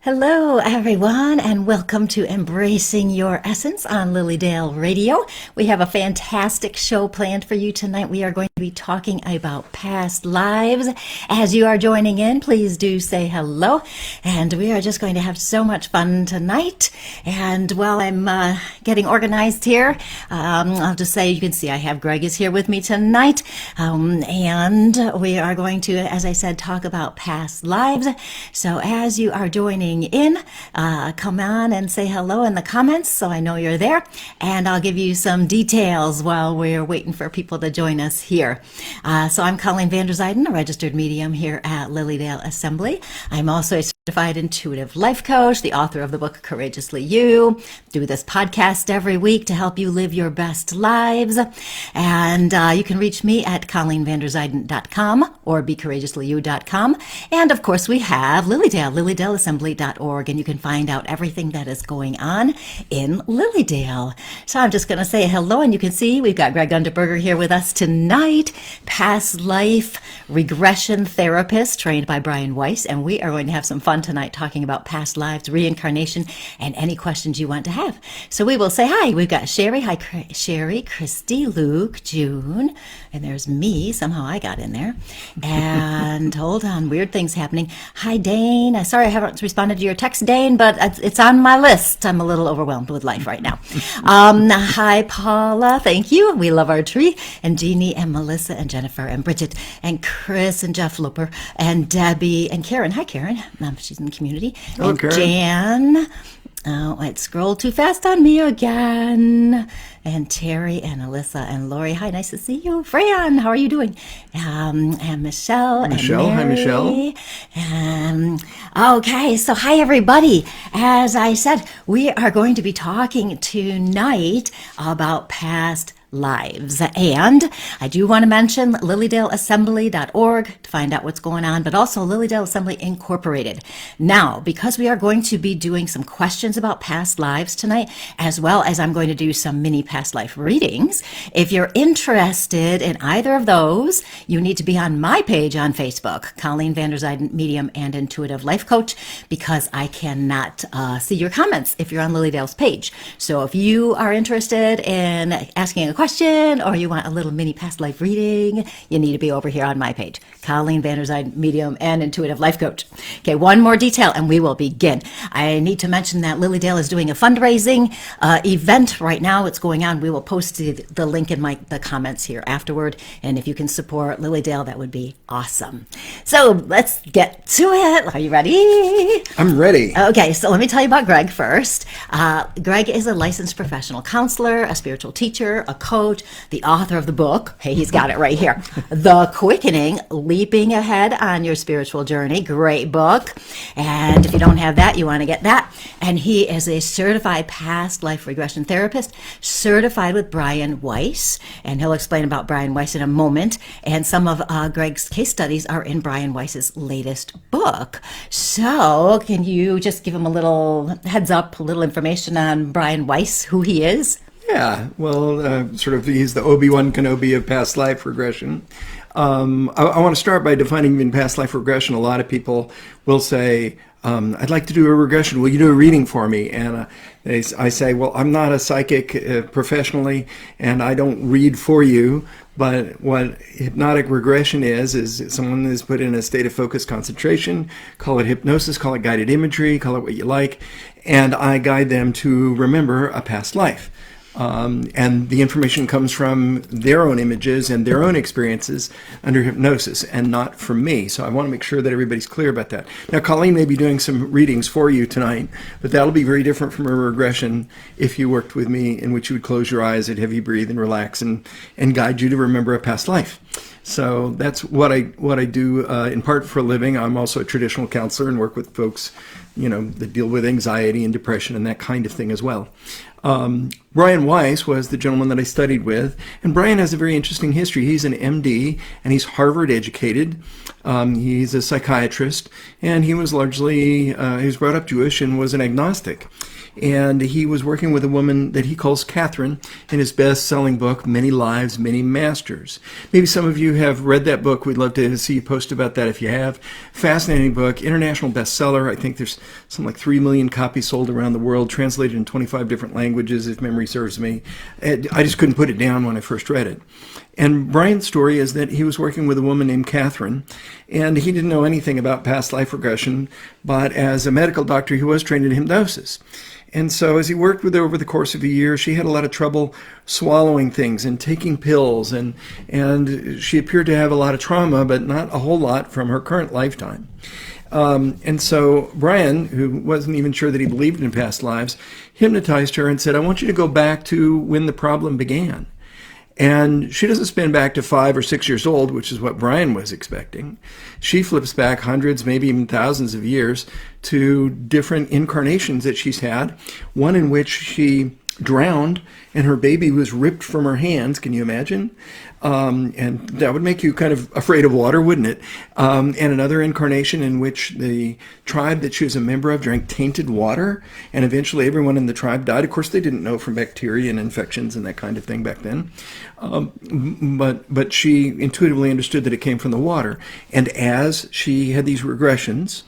Hello, everyone, and welcome to Embracing Your Essence on Lilydale Radio. We have a fantastic show planned for you tonight. We are going to be talking about past lives. As you are joining in, please do say hello. And we are just going to have so much fun tonight. And while I'm getting organized here, I'll just say, you can see I have Gregg is here with me tonight. And we are going to, as I said, talk about past lives. So as you are joining in, come on and say hello in the comments so I know you're there, and I'll give you some details while we're waiting for people to join us here. So I'm Colleen van der Zijden, a registered medium here at Lilydale Assembly. I'm also a certified intuitive life coach, the author of the book Courageously You. Do this podcast every week to help you live your best lives, and you can reach me at colleenvanderzijden.com or becourageouslyyou.com, and of course we have Lilydale, lilydaleassembly.org, and you can find out everything that is going on in Lilydale. So I'm just going to say hello, and you can see we've got Gregg Unterberger here with us tonight, past life regression therapist trained by Brian Weiss, and we are going to have some fun tonight talking about past lives, reincarnation, and any questions you want to have. So we will say hi. We've got Sherry. Hi, Sherry, Christy, Luke, June, and there's me. Somehow I got in there. And hold on, weird things happening. Hi, Dane. Sorry I haven't responded to your text, Dane, but it's on my list. I'm a little overwhelmed with life right now. Hi, Paula. Thank you. We love our tree. And Jeannie and Melissa and Jennifer and Bridget and Chris and Jeff Loper and Debbie and Karen. Hi, Karen. She's in the community. Hello, and Karen. Jan. Oh, it scrolled too fast on me again. And Terry and Alyssa and Lori. Hi, nice to see you. Freyan, how are you doing? And Michelle. Michelle. And Hi, Mary. Michelle. Okay, so hi, everybody. As I said, we are going to be talking tonight about past lives. And I do want to mention lilydaleassembly.org to find out what's going on, but also Lilydale Assembly Incorporated. Now, because we are going to be doing some questions about past lives tonight, as well as I'm going to do some mini past life readings, if you're interested in either of those, you need to be on my page on Facebook, Colleen van der Zijden, Medium and Intuitive Life Coach, because I cannot see your comments if you're on Lilydale's page. So if you are interested in asking a question or you want a little mini past life reading, you need to be over here on my page, Colleen van der Zijden, Medium and Intuitive Life Coach. Okay, one more detail and we will begin. I need to mention that Lilydale is doing a fundraising event right now. It's going on. We will post the link in the comments here afterward, and if you can support Lilydale, that would be awesome. So let's get to it. Are you ready? I'm ready. Okay, so let me tell you about Gregg first. Gregg is a licensed professional counselor, a spiritual teacher, a coach, the author of the book. Hey, he's got it right here. The Quickening, Leaping Ahead on Your Spiritual Journey. Great book. And if you don't have that, you want to get that. And he is a certified past life regression therapist, certified with Brian Weiss. And he'll explain about Brian Weiss in a moment. And some of Gregg's case studies are in Brian Weiss's latest book. So can you just give him a little heads up, a little information on Brian Weiss, who he is? Yeah, well, he's the Obi-Wan Kenobi of past life regression. I want to start by defining even past life regression. A lot of people will say, I'd like to do a regression. Will you do a reading for me? And I say, well, I'm not a psychic professionally, and I don't read for you. But what hypnotic regression is someone is put in a state of focused concentration, call it hypnosis, call it guided imagery, call it what you like, and I guide them to remember a past life. And the information comes from their own images and their own experiences under hypnosis and not from me. So I want to make sure that everybody's clear about that. Now, Colleen may be doing some readings for you tonight, but that'll be very different from a regression if you worked with me, in which you would close your eyes, and heavy breathe and relax and guide you to remember a past life. So that's what I do in part for a living. I'm also a traditional counselor and work with folks, that deal with anxiety and depression and that kind of thing as well. Brian Weiss was the gentleman that I studied with, and Brian has a very interesting history. He's an MD, and he's Harvard educated. He's a psychiatrist, and he was largely, he was brought up Jewish and was an agnostic. And he was working with a woman that he calls Catherine in his best-selling book, Many Lives, Many Masters. Maybe some of you have read that book. We'd love to see you post about that if you have. Fascinating book, international bestseller. I think there's something like 3 million copies sold around the world, translated in 25 different languages, if memory serves me. I just couldn't put it down when I first read it. And Brian's story is that he was working with a woman named Catherine, and he didn't know anything about past life regression, but as a medical doctor, he was trained in hypnosis. And so as he worked with her over the course of a year, she had a lot of trouble swallowing things and taking pills, and she appeared to have a lot of trauma, but not a whole lot from her current lifetime. And so Brian, who wasn't even sure that he believed in past lives, hypnotized her and said, I want you to go back to when the problem began. And she doesn't spin back to 5 or 6 years old, which is what Brian was expecting. She flips back hundreds, maybe even thousands of years to different incarnations that she's had. One in which she drowned and her baby was ripped from her hands. Can you imagine? And that would make you kind of afraid of water, wouldn't it? And another incarnation in which the tribe that she was a member of drank tainted water, and eventually everyone in the tribe died. Of course, they didn't know from bacteria and infections and that kind of thing back then. But she intuitively understood that it came from the water. And as she had these regressions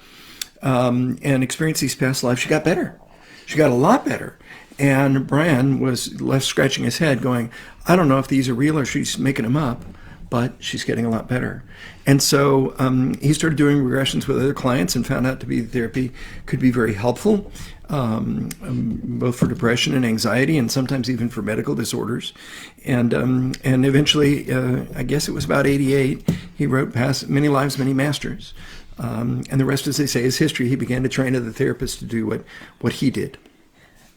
and experienced these past lives, she got better. She got a lot better. And Brian was left scratching his head going, I don't know if these are real or she's making them up, but she's getting a lot better. And so he started doing regressions with other clients and found out therapy could be very helpful, both for depression and anxiety, and sometimes even for medical disorders. And eventually, I guess it was about 88, he wrote Many Lives, Many Masters. And the rest, as they say, is history. He began to train other therapists to do what he did.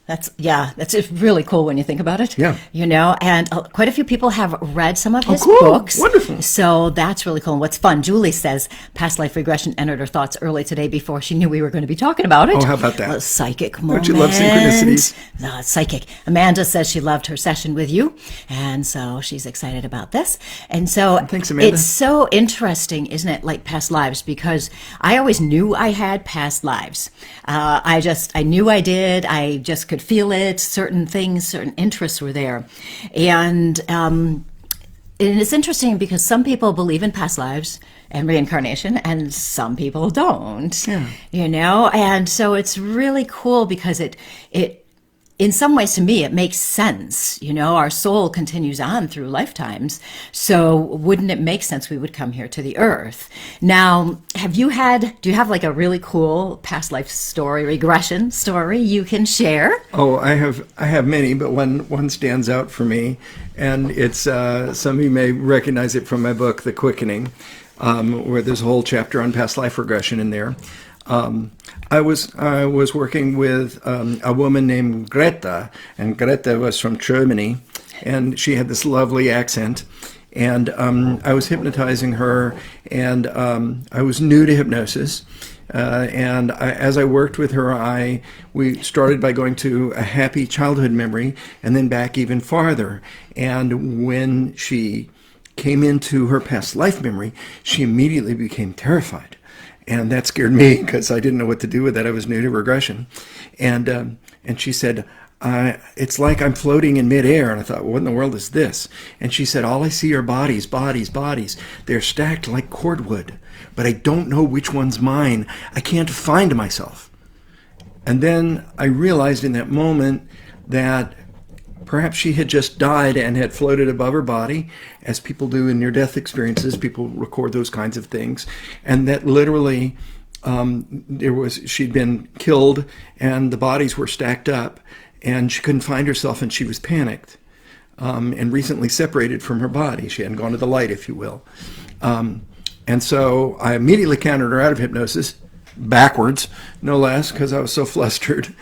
That's really cool when you think about it. Yeah. And quite a few people have read some of his cool. books. Wonderful. So that's really cool. And what's fun, Julie says past life regression entered her thoughts early today before she knew we were going to be talking about it. Oh, how about that? A psychic moment. Don't you love synchronicities? No, psychic. Amanda says she loved her session with you, and so she's excited about this. And so thanks, Amanda. It's so interesting, isn't it, like past lives, because I always knew I had past lives. I knew I did. I just could feel it. Certain things, certain interests were there. And it's interesting because some people believe in past lives and reincarnation, and some people don't. Yeah. And so it's really cool because it in some ways, to me, it makes sense. Our soul continues on through lifetimes. So wouldn't it make sense we would come here to the earth? Now, do you have like a really cool past life story, regression story you can share? Oh, I have many, but one stands out for me. And it's, some of you may recognize it from my book, The Quickening, where there's a whole chapter on past life regression in there. I was working with a woman named Greta, and Greta was from Germany, and she had this lovely accent. And I was hypnotizing her, and I was new to hypnosis. As I worked with her, we started by going to a happy childhood memory, and then back even farther. And when she came into her past life memory, she immediately became terrified. And that scared me because I didn't know what to do with that. I was new to regression. And she said, it's like I'm floating in midair. And I thought, what in the world is this? And she said, all I see are bodies, bodies, bodies. They're stacked like cordwood, but I don't know which one's mine. I can't find myself. And then I realized in that moment that perhaps she had just died and had floated above her body, as people do in near-death experiences. People record those kinds of things. And that literally she'd been killed and the bodies were stacked up and she couldn't find herself and she was panicked and recently separated from her body. She hadn't gone to the light, if you will. And so I immediately counted her out of hypnosis, backwards, no less, because I was so flustered.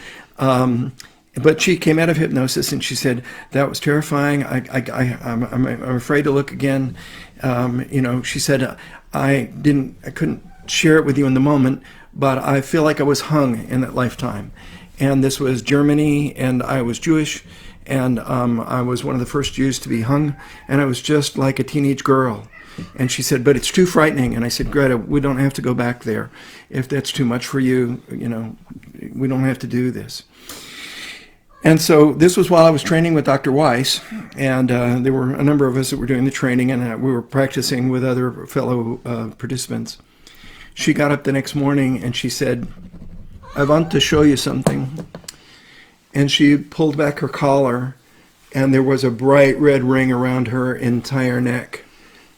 But she came out of hypnosis and she said, that was terrifying. I'm afraid to look again. She said, I couldn't share it with you in the moment, but I feel like I was hung in that lifetime. And this was Germany, and I was Jewish, and I was one of the first Jews to be hung, and I was just like a teenage girl. And she said, but it's too frightening. And I said, Greta, we don't have to go back there. If that's too much for you, we don't have to do this. And so this was while I was training with Dr. Weiss, and there were a number of us that were doing the training, and we were practicing with other fellow participants. She got up the next morning and she said, I want to show you something. And she pulled back her collar, and there was a bright red ring around her entire neck.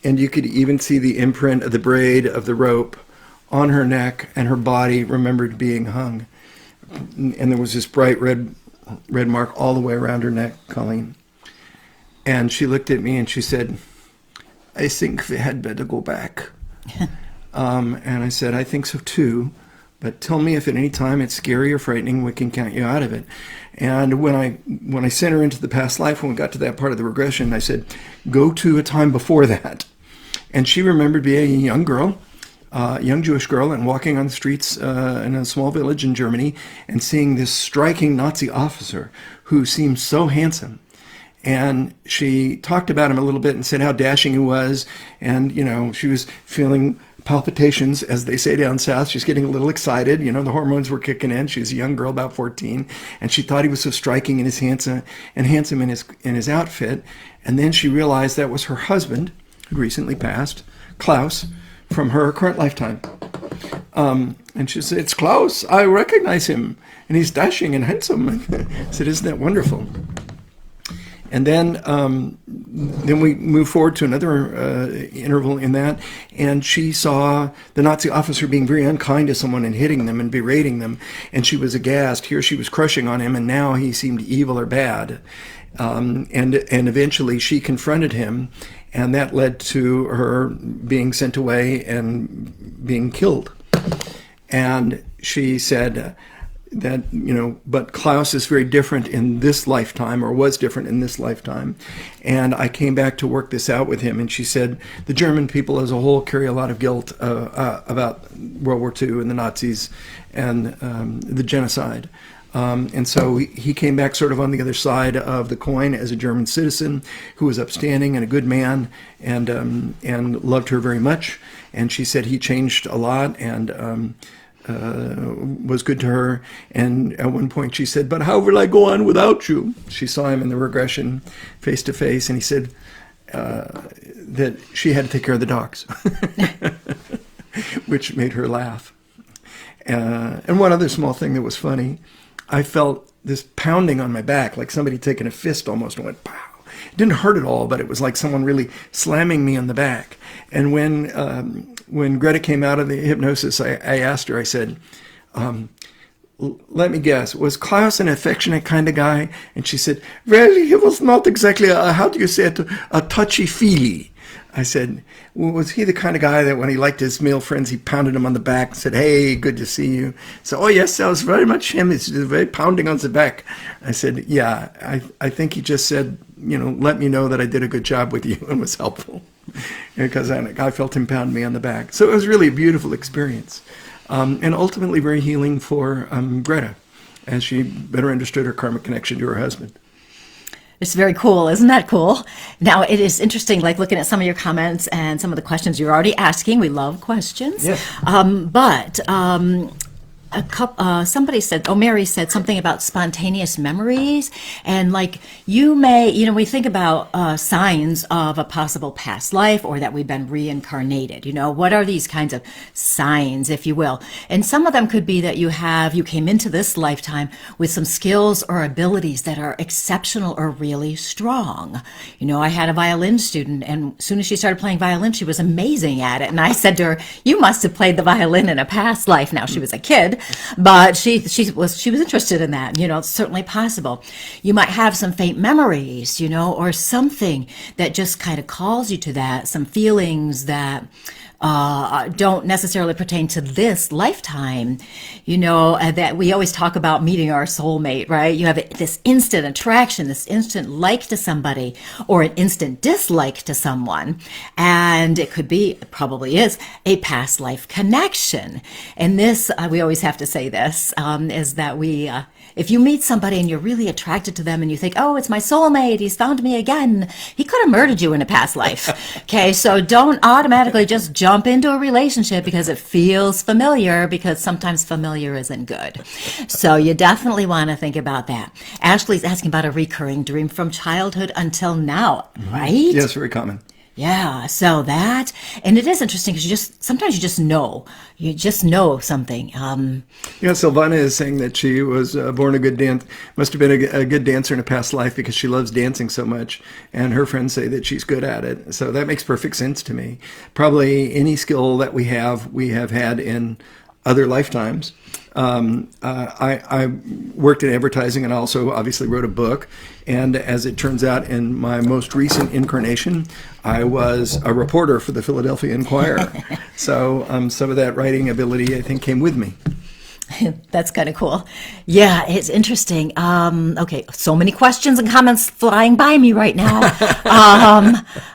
And you could even see the imprint of the braid of the rope on her neck, and her body remembered being hung. And there was this bright red mark all the way around her neck, Colleen. And she looked at me and she said, I think we had better go back. And I said, I think so too. But tell me if at any time it's scary or frightening, we can count you out of it. And when I sent her into the past life, when we got to that part of the regression, I said, go to a time before that. And she remembered being a young girl, young Jewish girl, and walking on the streets in a small village in Germany and seeing this striking Nazi officer who seemed so handsome. And she talked about him a little bit and said how dashing he was. And, she was feeling palpitations, as they say down south. She's getting a little excited. The hormones were kicking in. She was a young girl, about 14. And she thought he was so striking and handsome in his outfit. And then she realized that was her husband, who recently passed, Klaus, from her current lifetime. And she said, it's Klaus. I recognize him. And he's dashing and handsome. I said, isn't that wonderful? And then we moved forward to another interval in that, and she saw the Nazi officer being very unkind to someone and hitting them and berating them, and she was aghast. Here she was crushing on him, and now he seemed evil or bad. And eventually she confronted him, and that led to her being sent away and being killed. And she said that, but Klaus is very different in this lifetime, or was different in this lifetime. And I came back to work this out with him, and she said the German people as a whole carry a lot of guilt about World War II and the Nazis and the genocide. And so he came back sort of on the other side of the coin as a German citizen who was upstanding and a good man, and loved her very much. And she said he changed a lot and was good to her. And at one point she said, but how will I go on without you? She saw him in the regression face to face, and he said that she had to take care of the dogs, which made her laugh. And one other small thing that was funny, I felt this pounding on my back, like somebody taking a fist almost, and went, pow. It didn't hurt at all, but it was like someone really slamming me on the back. And when Greta came out of the hypnosis, I asked her, I said, let me guess, was Klaus an affectionate kind of guy? And she said, well, he was not exactly, how do you say it, a touchy-feely. I said, well, was he the kind of guy that when he liked his male friends, he pounded him on the back and said, hey, good to see you? So, oh, yes, that was very much him. It's just very pounding on the back. I said, yeah, I think he just said, let me know that I did a good job with you and was helpful, because I felt him pound me on the back. So it was really a beautiful experience, and ultimately very healing for Greta, as she better understood her karmic connection to her husband. It's very cool. Isn't that cool? Now, it is interesting, like looking at some of your comments and some of the questions you're already asking. We love questions. Yes. Somebody said, Mary said something about spontaneous memories. And like you may, we think about signs of a possible past life or that we've been reincarnated. What are these kinds of signs, if you will? And some of them could be that you came into this lifetime with some skills or abilities that are exceptional or really strong. I had a violin student, and as soon as she started playing violin, she was amazing at it. And I said to her, you must have played the violin in a past life. Now, she was a kid, but she was interested in that. It's certainly possible. You might have some faint memories, or something that just kind of calls you to that, some feelings that don't necessarily pertain to this lifetime. That we always talk about meeting our soulmate, right? You have this instant attraction, this instant like to somebody, or an instant dislike to someone. And it probably is, a past life connection. And this, we always have to say this, is that if you meet somebody and you're really attracted to them and you think, oh, it's my soulmate, he's found me again, he could have murdered you in a past life. Okay, so don't automatically just jump into a relationship because it feels familiar, because sometimes familiar isn't good. So you definitely want to think about that. Ashley's asking about a recurring dream from childhood until now, right? Yes, very common. Yeah, so and it is interesting because sometimes you just know something. Silvana is saying that she was born a good must have been a good dancer in a past life because she loves dancing so much, and her friends say that she's good at it. So that makes perfect sense to me. Probably any skill that we have had in other lifetimes. I worked in advertising and also obviously wrote a book. And as it turns out, in my most recent incarnation, I was a reporter for the Philadelphia Inquirer. So some of that writing ability, I think, came with me. That's kind of cool. Yeah, it's interesting. Okay, so many questions and comments flying by me right now.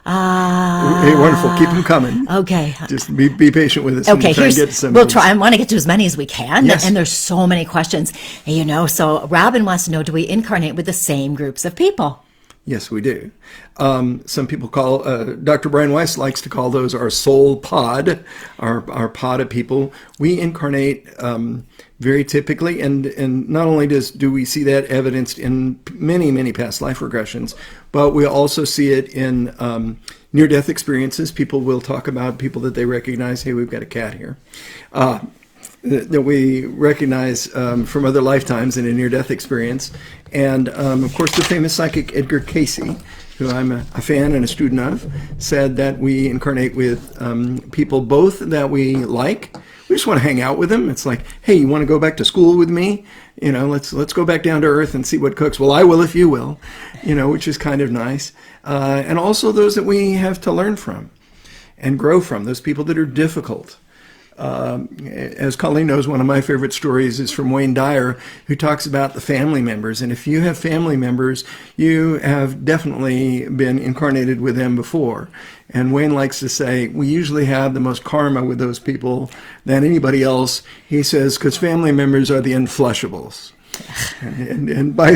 Hey, wonderful. Keep them coming. Okay. Just be patient with us. Okay, and try and get some. We'll try. I want to get to as many as we can. Yes. And there's so many questions. So Robin wants to know, do we incarnate with the same groups of people? Yes, we do. Some people Dr. Brian Weiss likes to call those our soul pod, our pod of people. We incarnate very typically, and not only do we see that evidenced in many, many past life regressions, but we also see it in near-death experiences. People will talk about people that they recognize. Hey, we've got a cat here. That we recognize from other lifetimes in a near-death experience. And, of course, the famous psychic Edgar Casey, who I'm a fan and a student of, said that we incarnate with people both that we like. We just want to hang out with them. It's like, hey, you want to go back to school with me? Let's go back down to earth and see what cooks. Well, I will if you will, which is kind of nice. And also those that we have to learn from and grow from, those people that are difficult. As Colleen knows, one of my favorite stories is from Wayne Dyer, who talks about the family members. And if you have family members, you have definitely been incarnated with them before. And Wayne likes to say, we usually have the most karma with those people than anybody else. He says, because family members are the unflushables. And by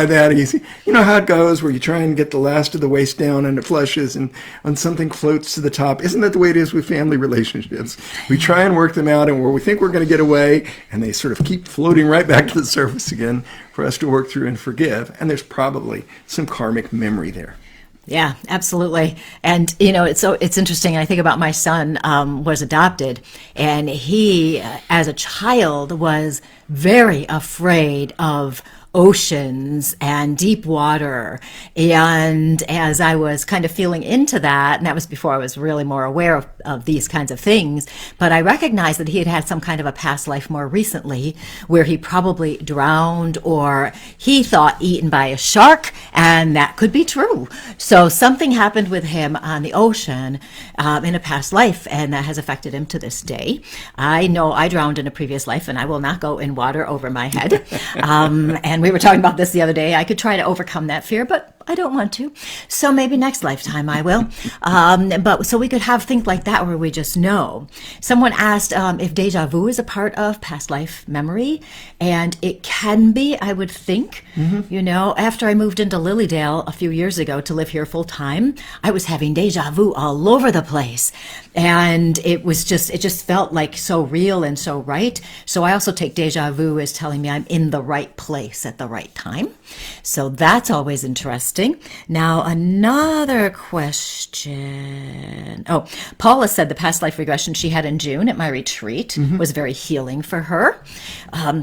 that, you know how it goes, where you try and get the last of the waste down and it flushes and something floats to the top. Isn't that the way it is with family relationships? We try and work them out, and where we think we're going to get away, and they sort of keep floating right back to the surface again for us to work through and forgive. And there's probably some karmic memory there. Yeah, absolutely. And, it's interesting. I think about my son was adopted, and he, as a child, was very afraid of oceans and deep water. And as I was kind of feeling into that, and that was before I was really more aware of these kinds of things, but I recognized that he had had some kind of a past life more recently where he probably drowned, or he thought eaten by a shark, and that could be true. So something happened with him on the ocean in a past life, and that has affected him to this day. I know I drowned in a previous life, and I will not go in water over my head. And we were talking about this the other day. I could try to overcome that fear, but I don't want to. So maybe next lifetime I will. But so we could have things like that where we just know. Someone asked if deja vu is a part of past life memory, and it can be, I would think. Mm-hmm. After I moved into Lilydale a few years ago to live here full time, I was having deja vu all over the place. And it just felt like so real and so right. So I also take deja vu as telling me I'm in the right place at the right time. So that's always interesting. Now, another question. Oh, Paula said the past life regression she had in June at my retreat was very healing for her.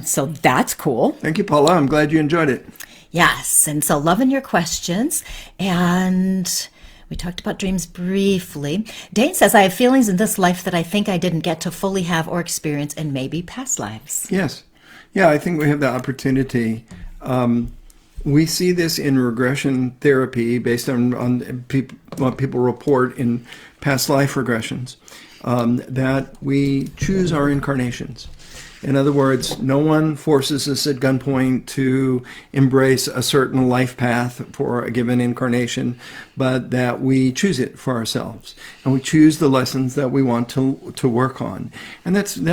So that's cool. Thank you, Paula. I'm glad you enjoyed it. Yes. And so loving your questions. And we talked about dreams briefly. Dane says, I have feelings in this life that I think I didn't get to fully have or experience in maybe past lives. Yes. Yeah, I think we have the opportunity. We see this in regression therapy based on what people report in past life regressions. that we choose our incarnations. In other words, no one forces us at gunpoint to embrace a certain life path for a given incarnation, but that we choose it for ourselves. And we choose the lessons that we want to work on. And doesn't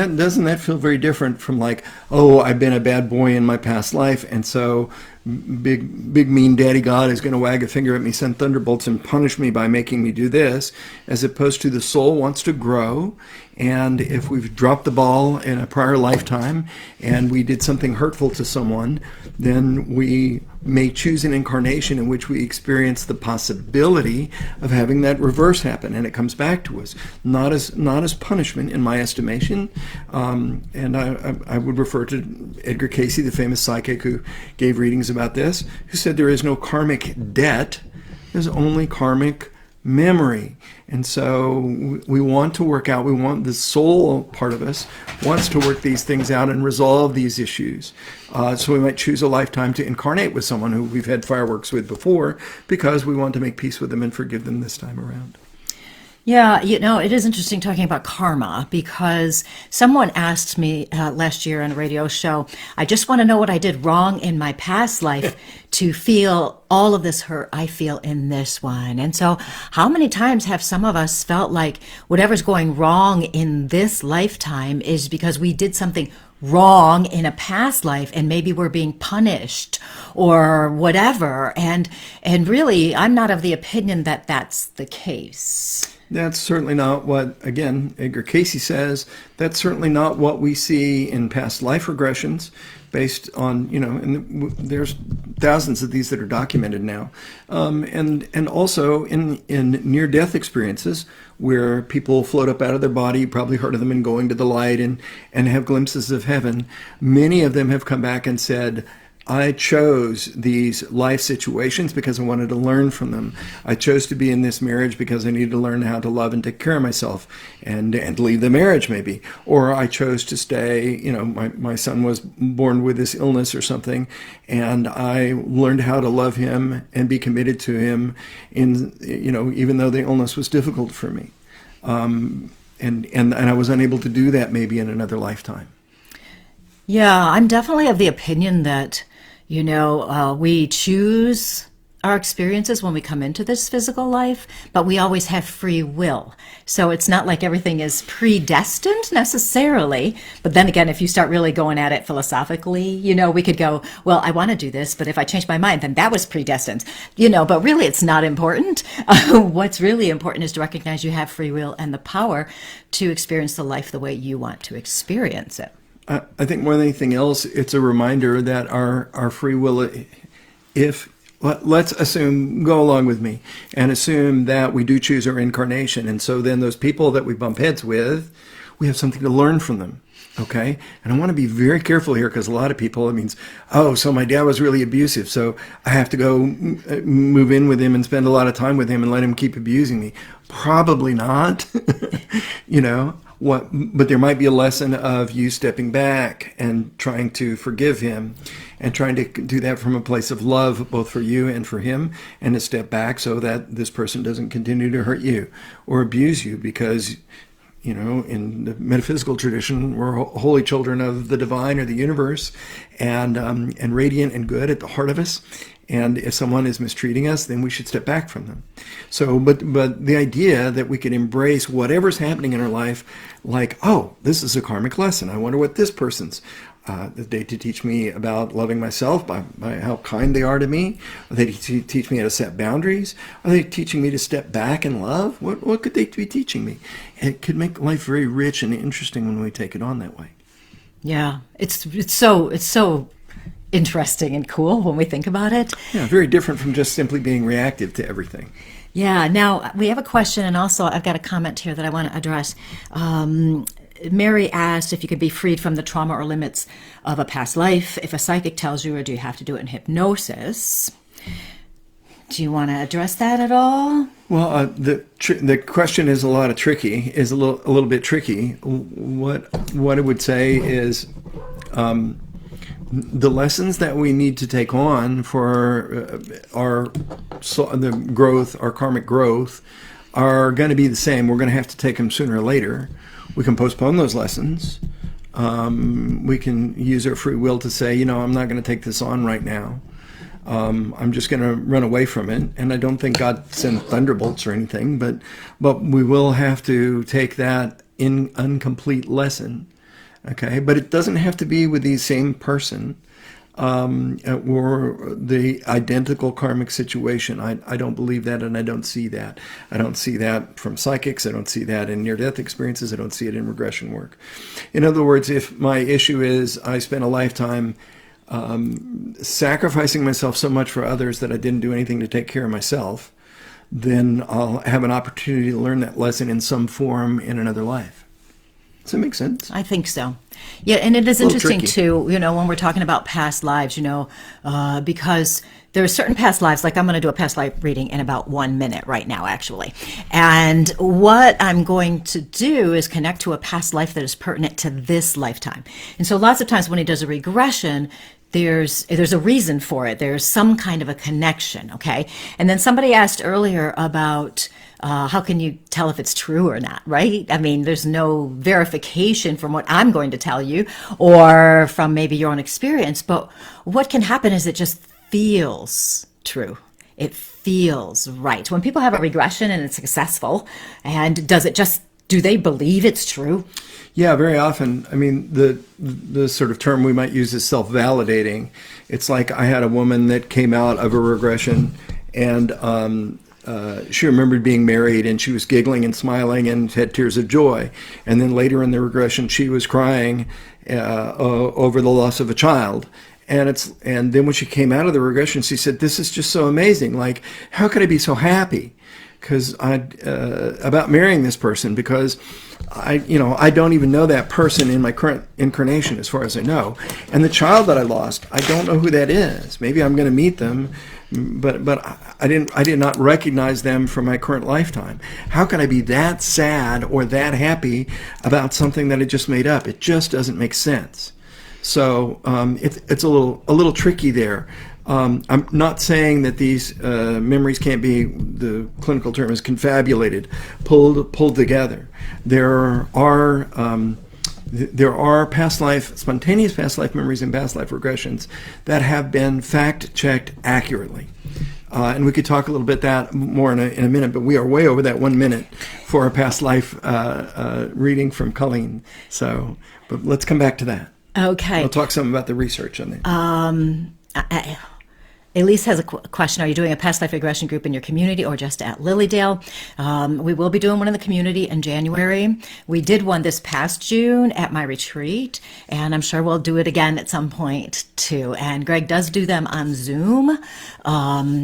that feel very different from like, oh, I've been a bad boy in my past life, and so big mean daddy God is going to wag a finger at me, send thunderbolts, and punish me by making me do this, as opposed to the soul wants to grow. And if we've dropped the ball in a prior lifetime and we did something hurtful to someone, then we may choose an incarnation in which we experience the possibility of having that reverse happen, and it comes back to us, not as punishment, in my estimation. And I would refer to Edgar Cayce, the famous psychic who gave readings about this, who said there is no karmic debt, there's only karmic memory. And so we want to work out, we want the soul part of us wants to work these things out and resolve these issues. So we might choose a lifetime to incarnate with someone who we've had fireworks with before because we want to make peace with them and forgive them this time around. Yeah, it is interesting talking about karma, because someone asked me last year on a radio show, I just want to know what I did wrong in my past life to feel all of this hurt I feel in this one. And so how many times have some of us felt like whatever's going wrong in this lifetime is because we did something wrong in a past life and maybe we're being punished or whatever. And really, I'm not of the opinion that that's the case. That's certainly not what, again, Edgar Cayce says. That's certainly not what we see in past life regressions based on, and there's thousands of these that are documented now. And also in near-death experiences where people float up out of their body, you probably heard of them in Going to the Light and have glimpses of heaven. Many of them have come back and said, I chose these life situations because I wanted to learn from them. I chose to be in this marriage because I needed to learn how to love and take care of myself and leave the marriage maybe. Or I chose to stay, my son was born with this illness or something, and I learned how to love him and be committed to him even though the illness was difficult for me. And I was unable to do that maybe in another lifetime. Yeah, I'm definitely of the opinion that we choose our experiences when we come into this physical life, but we always have free will. So it's not like everything is predestined necessarily. But then again, if you start really going at it philosophically, we could go, well, I want to do this, but if I change my mind, then that was predestined, but really it's not important. What's really important is to recognize you have free will and the power to experience the life the way you want to experience it. I think more than anything else, it's a reminder that our free will, let's assume, go along with me, and assume that we do choose our incarnation. And so then those people that we bump heads with, we have something to learn from them. Okay? And I want to be very careful here because a lot of people, it means, so my dad was really abusive, so I have to go move in with him and spend a lot of time with him and let him keep abusing me. Probably not. But there might be a lesson of you stepping back and trying to forgive him and trying to do that from a place of love, both for you and for him, and to step back so that this person doesn't continue to hurt you or abuse you because, in the metaphysical tradition, we're holy children of the divine or the universe and radiant and good at the heart of us. And if someone is mistreating us, then we should step back from them. So, but the idea that we can embrace whatever's happening in our life, like, this is a karmic lesson. I wonder what this person's the day to teach me about loving myself by how kind they are to me. Are they teach me how to set boundaries? Are they teaching me to step back and love? What could they be teaching me? It could make life very rich and interesting when we take it on that way. Yeah, it's so interesting and cool when we think about it. Yeah, very different from just simply being reactive to everything. Yeah, now we have a question, and also I've got a comment here that I want to address. Mary asked if you could be freed from the trauma or limits of a past life if a psychic tells you, or do you have to do it in hypnosis? Do you want to address that at all? Well, the question is a little bit tricky. What I would say is the lessons that we need to take on for our karmic growth, are going to be the same. We're going to have to take them sooner or later. We can postpone those lessons. We can use our free will to say, I'm not going to take this on right now. I'm just going to run away from it. And I don't think God sent thunderbolts or anything, but we will have to take that incomplete lesson. Okay, but it doesn't have to be with the same person or the identical karmic situation. I don't believe that, and I don't see that. I don't see that from psychics. I don't see that in near-death experiences. I don't see it in regression work. In other words, if my issue is I spent a lifetime sacrificing myself so much for others that I didn't do anything to take care of myself, then I'll have an opportunity to learn that lesson in some form in another life. Does that make sense? I think so. Yeah, and it is interesting too, when we're talking about past lives, because there are certain past lives, like I'm going to do a past life reading in about 1 minute right now, actually. And what I'm going to do is connect to a past life that is pertinent to this lifetime. And so lots of times when he does a regression, there's a reason for it. There's some kind of a connection, okay? And then somebody asked earlier about how can you tell if it's true or not, right? I mean, there's no verification from what I'm going to tell you or from maybe your own experience, but what can happen is it just feels true. It feels right. When people have a regression and it's successful, and do they believe it's true? Yeah, very often. I mean, the sort of term we might use is self-validating. It's like I had a woman that came out of a regression, and she remembered being married, and she was giggling and smiling and had tears of joy. And then later in the regression, she was crying over the loss of a child. And then when she came out of the regression, she said, "This is just so amazing. Like, how could I be so happy about marrying this person? Because I don't even know that person in my current incarnation, as far as I know. And the child that I lost, I don't know who that is. Maybe I'm going to meet them, but I did not recognize them from my current lifetime. How can I be that sad or that happy about something that I just made up? It just doesn't make sense." So it's a little tricky there. I'm not saying that these memories can't be, the clinical term is confabulated, pulled together. There are spontaneous past life memories and past life regressions that have been fact-checked accurately. And we could talk a little bit that more in a minute, but we are way over that 1 minute for our past life reading from Colleen. So, but let's come back to that. Okay. We'll talk some about the research on that. Elise has a question. Are you doing a past life regression group in your community or just at Lilydale? We will be doing one in the community in January. We did one this past June at my retreat, and I'm sure we'll do it again at some point too. And Gregg does do them on Zoom.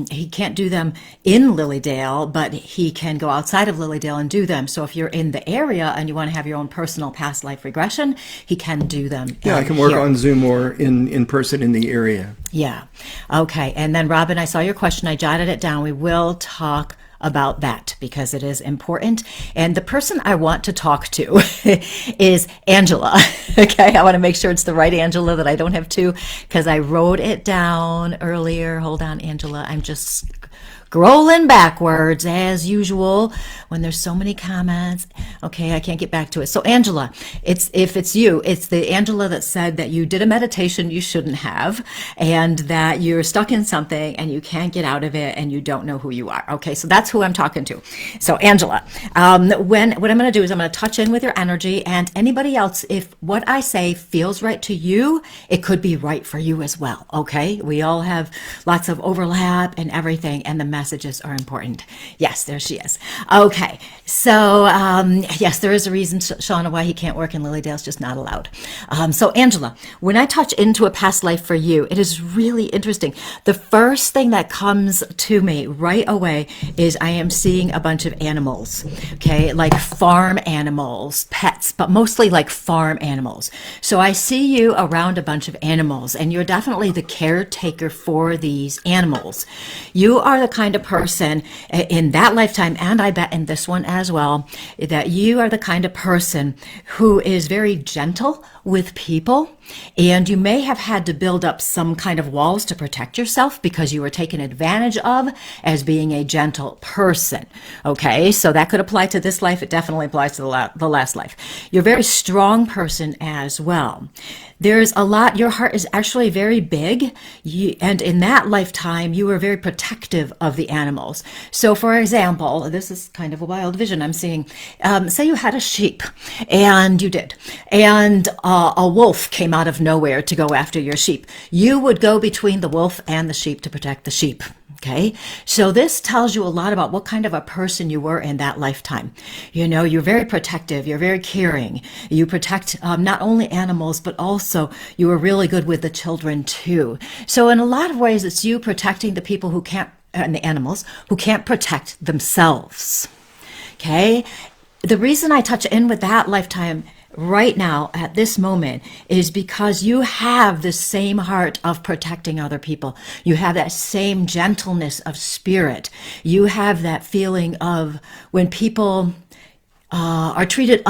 He can't do them in Lilydale, but he can go outside of Lilydale and do them. So if you're in the area and you want to have your own personal past life regression, he can do them. Yeah, I can work on Zoom or in person in the area. Yeah. Okay. And then Robin, I saw your question. I jotted it down. We will talk about that because it is important. And the person I want to talk to is Angela. Okay. I want to make sure it's the right Angela, that I don't have two, because I wrote it down earlier. Hold on, Angela. I'm just scrolling backwards as usual when there's so many comments. Okay, I can't get back to it. So Angela, if it's you, it's the Angela that said that you did a meditation you shouldn't have, and that you're stuck in something and you can't get out of it and you don't know who you are. Okay, so that's who I'm talking to. So Angela, what I'm going to do is I'm going to touch in with your energy, and anybody else, if what I say feels right to you, it could be right for you as well. Okay, we all have lots of overlap and everything, and the messages are important. Yes, there she is. Okay, so yes, there is a reason, Shauna, why he can't work in Lilydale. It's just not allowed. So Angela, when I touch into a past life for you, it is really interesting. The first thing that comes to me right away is I am seeing a bunch of animals, okay, like farm animals, pets, but mostly like farm animals. So I see you around a bunch of animals, and you're definitely the caretaker for these animals. You are the kind kind of person in that lifetime, and I bet in this one as well, that you are the kind of person who is very gentle with people, and you may have had to build up some kind of walls to protect yourself because you were taken advantage of as being a gentle person. Okay, so that could apply to this life. It definitely applies to the last life. You're a very strong person as well. There's a lot, your heart is actually very big, and in that lifetime, you were very protective of the animals. So for example, this is kind of a wild vision I'm seeing. Say you had a sheep, and you did, and a wolf came out of nowhere to go after your sheep. You would go between the wolf and the sheep to protect the sheep. Okay, so this tells you a lot about what kind of a person you were in that lifetime. You know, you're very protective, you're very caring. You protect not only animals, but also you were really good with the children too. So in a lot of ways, it's you protecting the people who can't, and the animals who can't protect themselves. Okay, the reason I touch in with that lifetime right now at this moment is because you have the same heart of protecting other people. You have that same gentleness of spirit. You have that feeling of when people are treated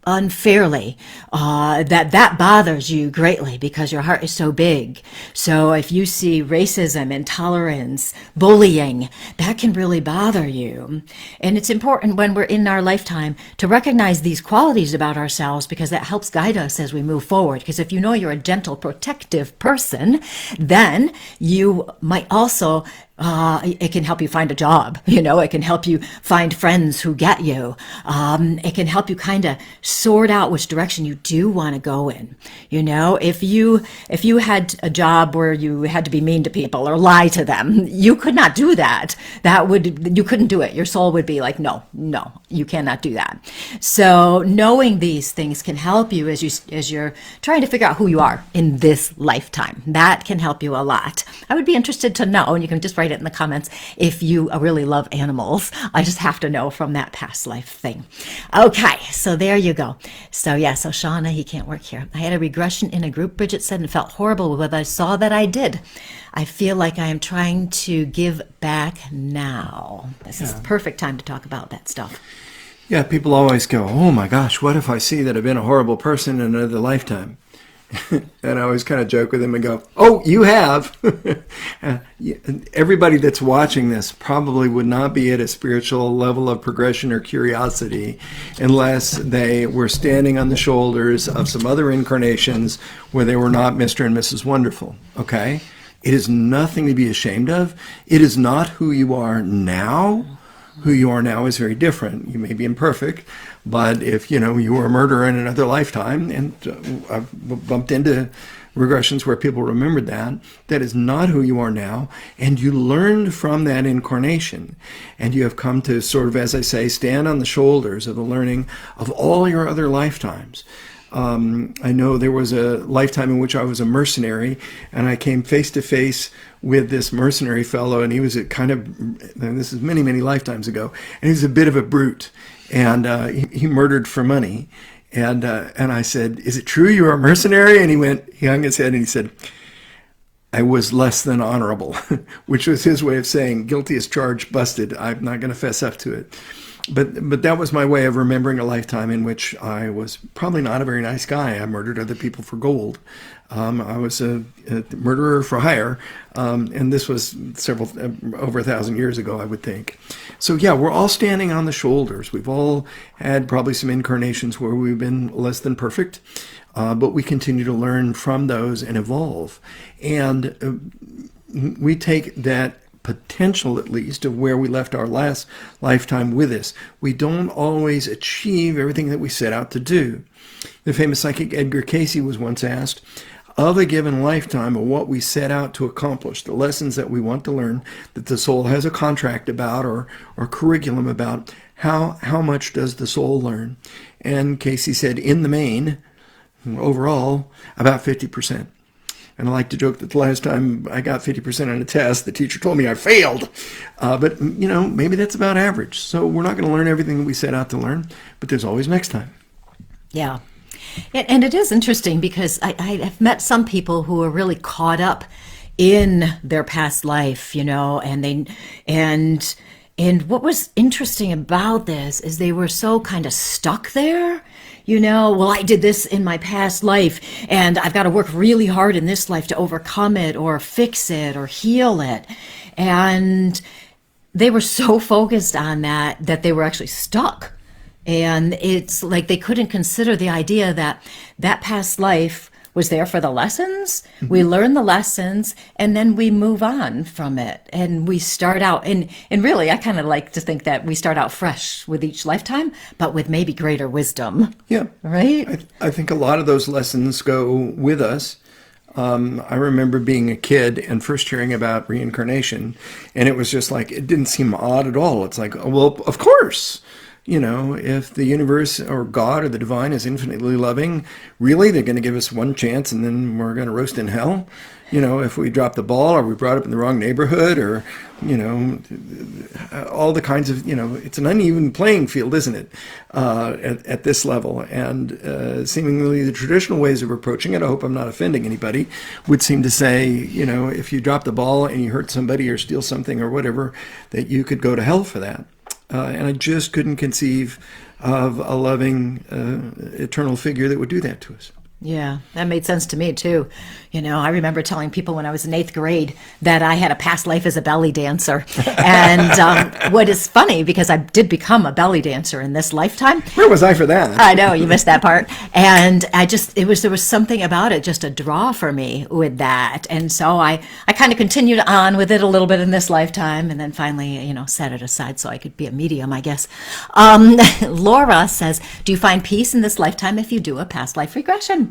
unfairly, that bothers you greatly because your heart is so big. So if you see racism, intolerance, bullying, that can really bother you. And it's important when we're in our lifetime to recognize these qualities about ourselves because that helps guide us as we move forward. Because if you know you're a gentle, protective person, then you might also it can help you find a job, you know, it can help you find friends who get you. It can help you kind of sort out which direction you do want to go in. You know, if you had a job where you had to be mean to people or lie to them, you could not do that. You couldn't do it. Your soul would be like, no, you cannot do that. So knowing these things can help you as you're trying to figure out who you are in this lifetime. That can help you a lot. I would be interested to know, and you can just write it in the comments if you really love animals. I just have to know from that past life thing. Okay, so there you go. So Shauna, he can't work here. I had a regression in a group, Bridget said, and felt horrible with what I saw that I did. I feel like I am trying to give back now. This is the perfect time to talk about that stuff. Yeah, people always go, oh my gosh, what if I see that I've been a horrible person in another lifetime? And I always kind of joke with them and go, oh, you have. Everybody that's watching this probably would not be at a spiritual level of progression or curiosity unless they were standing on the shoulders of some other incarnations where they were not Mr. and Mrs. Wonderful. Okay? It is nothing to be ashamed of. It is not who you are now. Who you are now is very different. You may be imperfect, but if you were a murderer in another lifetime, and I've bumped into regressions where people remembered that is not who you are now, and you learned from that incarnation, and you have come to sort of, as I say, stand on the shoulders of the learning of all your other lifetimes. I know there was a lifetime in which I was a mercenary, and I came face to face with this mercenary fellow, and he was and this is many, many lifetimes ago, and he was a bit of a brute, and he murdered for money. And I said, is it true you are a mercenary? And he hung his head and he said, I was less than honorable, which was his way of saying guilty as charged, busted. I'm not going to fess up to it. But that was my way of remembering a lifetime in which I was probably not a very nice guy. I murdered other people for gold. I was a murderer for hire, and this was over 1,000 years ago, I would think. So yeah, we're all standing on the shoulders. We've all had probably some incarnations where we've been less than perfect, but we continue to learn from those and evolve. And we take that potential, at least, of where we left our last lifetime with us. We don't always achieve everything that we set out to do. The famous psychic Edgar Cayce was once asked, of a given lifetime of what we set out to accomplish, the lessons that we want to learn, that the soul has a contract about or curriculum about, how much does the soul learn? And Cayce said, in the main, overall, about 50%. And I like to joke that the last time I got 50% on a test, the teacher told me I failed. But, maybe that's about average. So we're not going to learn everything that we set out to learn, but there's always next time. Yeah. And it is interesting because I have met some people who are really caught up in their past life, and what was interesting about this is they were so kind of stuck there. Well, I did this in my past life, and I've got to work really hard in this life to overcome it or fix it or heal it. And they were so focused on that they were actually stuck. And it's like they couldn't consider the idea that past life was there for the lessons. Mm-hmm. We learn the lessons, and then we move on from it. And we start out, and really, I kind of like to think that we start out fresh with each lifetime, but with maybe greater wisdom. Yeah. Right? I think a lot of those lessons go with us. I remember being a kid and first hearing about reincarnation, and it was just like, it didn't seem odd at all. It's like, well, of course. If the universe or God or the divine is infinitely loving, really, they're going to give us one chance and then we're going to roast in hell? If we drop the ball or we brought up in the wrong neighborhood or, all the kinds of, it's an uneven playing field, isn't it, at this level? And seemingly the traditional ways of approaching it, I hope I'm not offending anybody, would seem to say, if you drop the ball and you hurt somebody or steal something or whatever, that you could go to hell for that. And I just couldn't conceive of a loving, eternal figure that would do that to us. Yeah, that made sense to me too. I remember telling people when I was in 8th grade that I had a past life as a belly dancer. And what is funny, because I did become a belly dancer in this lifetime. Where was I for that? I know, you missed that part. And there was something about it, just a draw for me with that. And so I kind of continued on with it a little bit in this lifetime, and then finally, set it aside so I could be a medium, I guess. Laura says, do you find peace in this lifetime if you do a past life regression?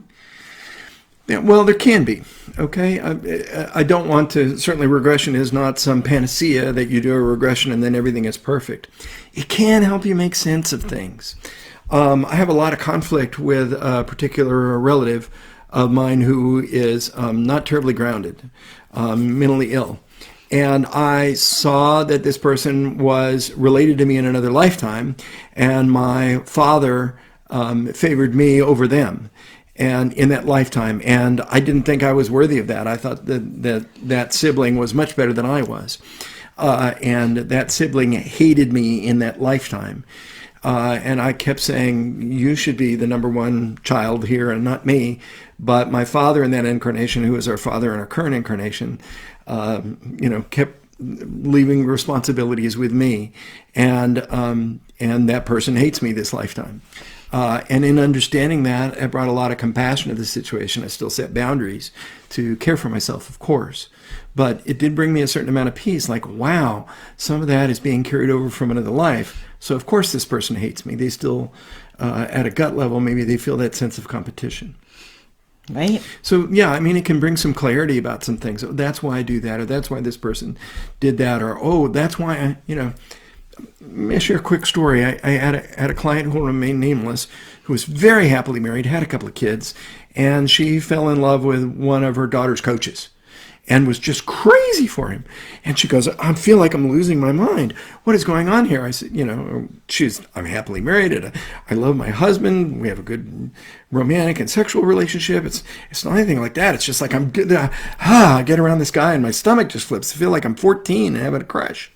Yeah, well, there can be, okay? I don't want to, certainly regression is not some panacea that you do a regression and then everything is perfect. It can help you make sense of things. I have a lot of conflict with a particular relative of mine who is not terribly grounded, mentally ill. And I saw that this person was related to me in another lifetime, and my father favored me over them. And in that lifetime, and I didn't think I was worthy of that. I thought that sibling was much better than I was, and that sibling hated me in that lifetime. And I kept saying, you should be the number one child here and not me. But my father in that incarnation, who is our father in our current incarnation, kept leaving responsibilities with me, and that person hates me this lifetime. And in understanding that, I brought a lot of compassion to the situation. I still set boundaries to care for myself, of course. But it did bring me a certain amount of peace, like, wow, some of that is being carried over from another life. So, of course, this person hates me. They still, at a gut level, maybe they feel that sense of competition. Right. So, yeah, I mean, it can bring some clarity about some things. Oh, that's why I do that, or that's why this person did that, or, oh, that's why Let me share a quick story. I had a client who will remain nameless, who was very happily married, had a couple of kids, and she fell in love with one of her daughter's coaches and was just crazy for him. And she goes, I feel like I'm losing my mind. What is going on here? I said, I'm happily married, and I love my husband. We have a good romantic and sexual relationship. It's not anything like that. It's just like I get around this guy and my stomach just flips. I feel like I'm 14 and having a crush.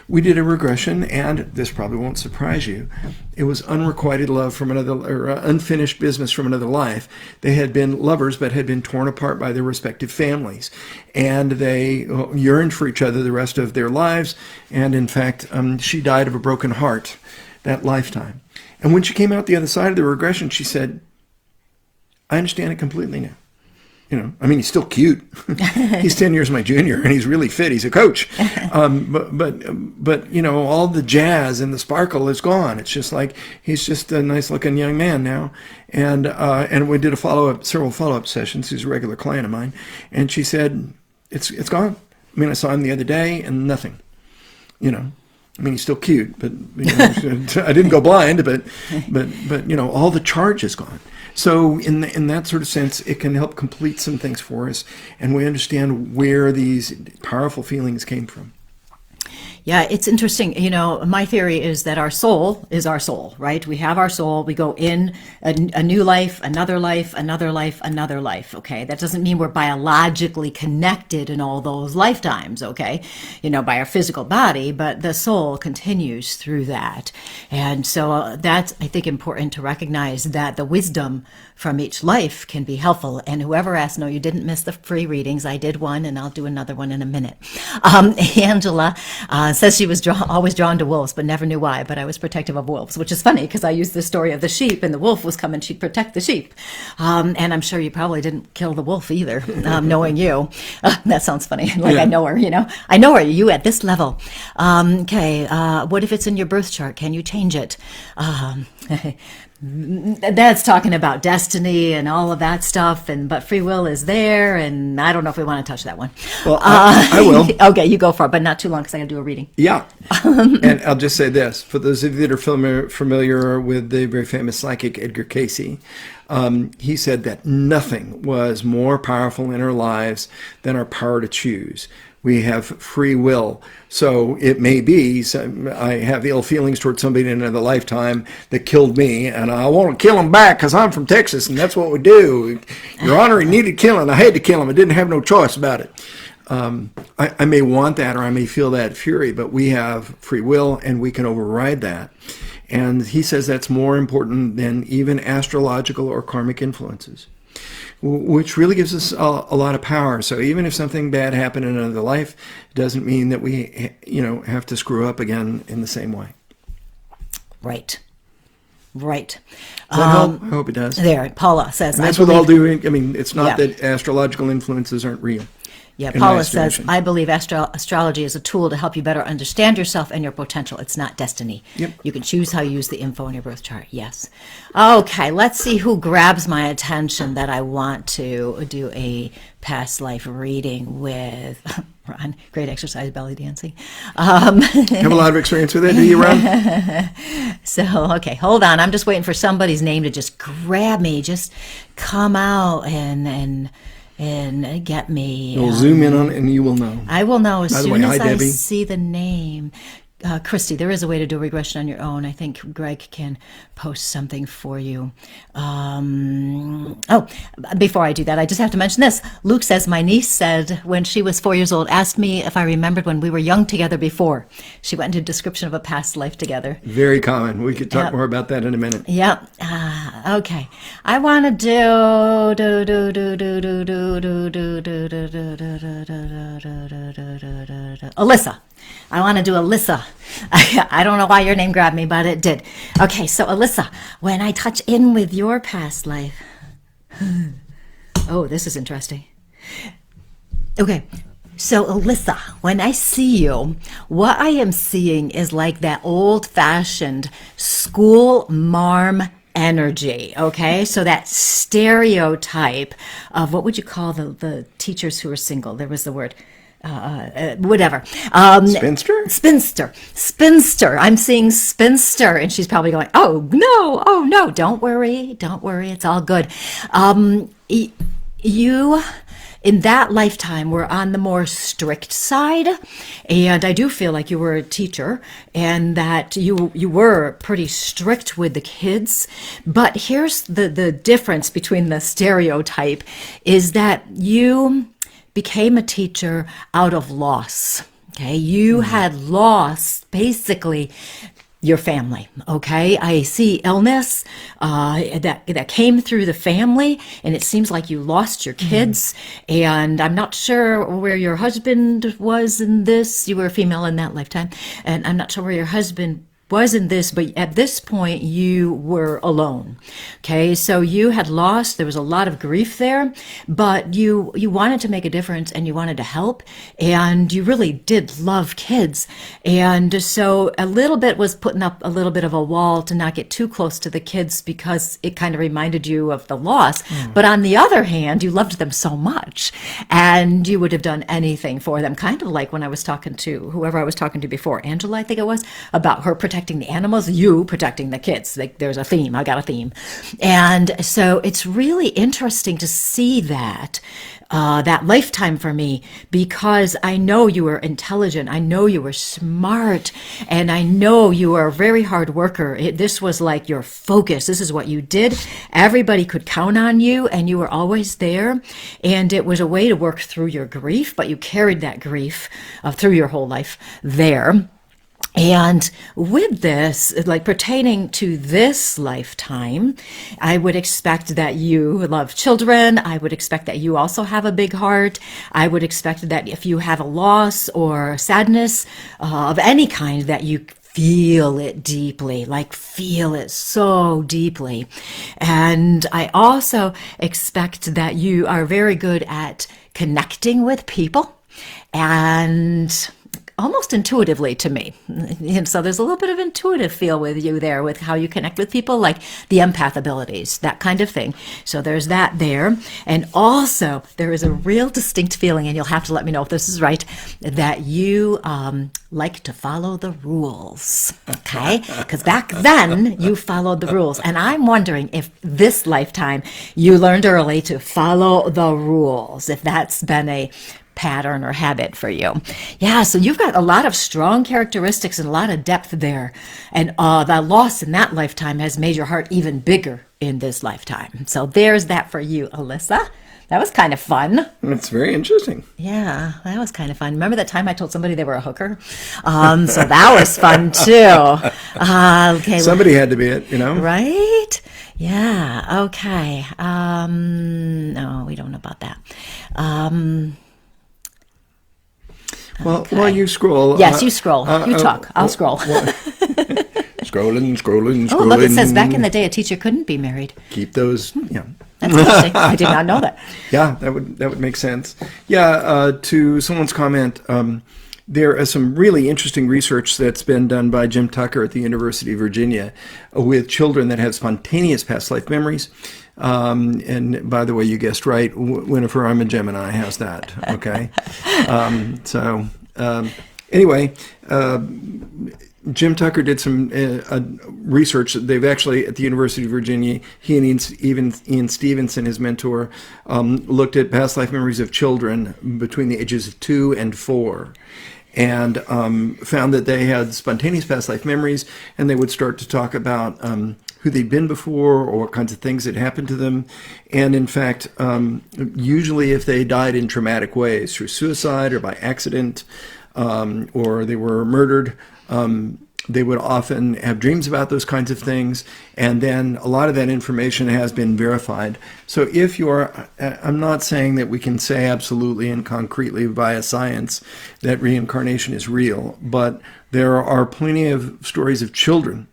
We did a regression, and this probably won't surprise you. It was unrequited love from another, or unfinished business from another life. They had been lovers, but had been torn apart by their respective families. And they yearned for each other the rest of their lives. And in fact, she died of a broken heart that lifetime. And when she came out the other side of the regression, she said, I understand it completely now. He's still cute. He's 10 years my junior, and he's really fit. He's a coach. But all the jazz and the sparkle is gone. It's just like he's just a nice-looking young man now. And we did several follow-up sessions. He's a regular client of mine, and she said, "It's gone." I saw him the other day, and nothing. He's still cute, but I didn't go blind. But all the charge is gone. So in that sort of sense, it can help complete some things for us, and we understand where these powerful feelings came from. Yeah, it's interesting. You know, my theory is that our soul is our soul, right? We have our soul. We go in a new life, another life, another life, another life. Okay. That doesn't mean we're biologically connected in all those lifetimes. Okay. You know, by our physical body, but the soul continues through that. And so that's, I think, important to recognize that the wisdom from each life can be helpful. And whoever asked, no, you didn't miss the free readings. I did one, and I'll do another one in a minute. Angela says she was always drawn to wolves, but never knew why. But I was protective of wolves, which is funny because I used the story of the sheep, and the wolf was coming. She'd protect the sheep. And I'm sure you probably didn't kill the wolf either, knowing you. That sounds funny. Like, yeah. I know her, you know. I know her, you at this level. Okay, what if it's in your birth chart? Can you change it? That's talking about destiny and all of that stuff, but free will is there, and I don't know if we want to touch that one. Well, I will. Okay, you go for it, but not too long because I got to do a reading. Yeah, and I'll just say this. For those of you that are familiar with the very famous psychic Edgar Cayce, he said that nothing was more powerful in our lives than our power to choose. We have free will. So it may be I have ill feelings towards somebody in another lifetime that killed me, and I want to kill him back because I'm from Texas, and that's what we do. Your Honor, he needed killing. I had to kill him. I didn't have no choice about it. I may want that, or I may feel that fury, but we have free will, and we can override that. And he says that's more important than even astrological or karmic influences, which really gives us a lot of power. So even if something bad happened in another life, it doesn't mean that we, have to screw up again in the same way. Right. Does that help? I hope it does. There, Paula says, and that's with all due. I mean, it's not that astrological influences aren't real. Yeah, Paula says, I believe astrology is a tool to help you better understand yourself and your potential. It's not destiny. Yep. You can choose how you use the info in your birth chart. Yes. Okay, let's see who grabs my attention that I want to do a past life reading with. Ron, great exercise, belly dancing. Have a lot of experience with it, do you, Ron? So, okay, hold on. I'm just waiting for somebody's name to just grab me, just come out and get me. We'll zoom in on it and you will know. I will know as soon as I Debbie. see the name. Christy, there is a way to do regression on your own. I think Gregg can post something for you. Before I do that, I just have to mention this. Luke says, my niece said when she was 4 years old, asked me if I remembered when we were young together before. She went into a description of a past life together. Very common. We could talk more about that in a minute. Yep. Okay. I want to Alyssa. I want to do Alyssa. I don't know why your name grabbed me, but it did. Okay, so Alyssa, when I touch in with your past life. Oh, this is interesting. Okay, so Alyssa, when I see you, what I am seeing is like that old-fashioned school marm energy, okay? So that stereotype of, what would you call the teachers who are single? There was the word. Whatever. Spinster. I'm seeing spinster. And she's probably going, oh no, don't worry. It's all good. You, in that lifetime, were on the more strict side. And I do feel like you were a teacher and that you were pretty strict with the kids. But here's the difference between the stereotype is that you became a teacher out of loss. Okay, you had lost basically your family. Okay, I see illness that came through the family, and it seems like you lost your kids. And I'm not sure where your husband was in this. You were a female in that lifetime, and I'm not sure where your husband was in this, but at this point you were alone. Okay, so you had lost, there was a lot of grief there, but you wanted to make a difference and you wanted to help, and you really did love kids. And so a little bit was putting up a little bit of a wall to not get too close to the kids because it kind of reminded you of the loss. But on the other hand, you loved them so much and you would have done anything for them, kind of like when I was talking to whoever I was talking to before, Angela, I think it was, about her protecting the animals, you protecting the kids. Like, there's a theme. I got a theme. And so it's really interesting to see that that lifetime for me, because I know you were intelligent. I know you were smart, and I know you were a very hard worker. This was like your focus. This is what you did. Everybody could count on you, and you were always there. And it was a way to work through your grief, but you carried that grief through your whole life there. And with this, like pertaining to this lifetime, I would expect that you love children. I would expect that you also have a big heart. I would expect that if you have a loss or sadness of any kind, that you feel it deeply, like feel it so deeply. And I also expect that you are very good at connecting with people, and almost intuitively to me. And so there's a little bit of intuitive feel with you there, with how you connect with people, like the empath abilities, that kind of thing. So there's that there. And also there is a real distinct feeling, and you'll have to let me know if this is right, that you like to follow the rules. Okay? Because back then you followed the rules. And I'm wondering if this lifetime you learned early to follow the rules, if that's been a pattern or habit for you. Yeah, so you've got a lot of strong characteristics and a lot of depth there. And the loss in that lifetime has made your heart even bigger in this lifetime. So there's that for you, Alyssa. That was kind of fun. That's very interesting. Yeah, that was kind of fun. Remember that time I told somebody they were a hooker? So that was fun too. Okay. Somebody had to be it, Right? Yeah, okay. No, we don't know about that. Well, Okay. while you scroll. Yes, you scroll. You talk. I'll scroll. Scrolling. Oh, look, it says back in the day a teacher couldn't be married. Keep those, That's interesting. I did not know that. Yeah, that would make sense. Yeah, to someone's comment, there is some really interesting research that's been done by Jim Tucker at the University of Virginia with children that have spontaneous past life memories. And by the way, you guessed right, Winifred, I'm a Gemini. How's that? Okay. Anyway, Jim Tucker did some research. They've actually, at the University of Virginia, he and Ian Stevenson, his mentor, looked at past life memories of children between the ages of 2 and 4. And found that they had spontaneous past life memories, and they would start to talk about who they'd been before or what kinds of things had happened to them. And in fact, usually if they died in traumatic ways, through suicide or by accident, or they were murdered, they would often have dreams about those kinds of things, and then a lot of that information has been verified. So if you're, I'm not saying that we can say absolutely and concretely via science that reincarnation is real, but there are plenty of stories of children.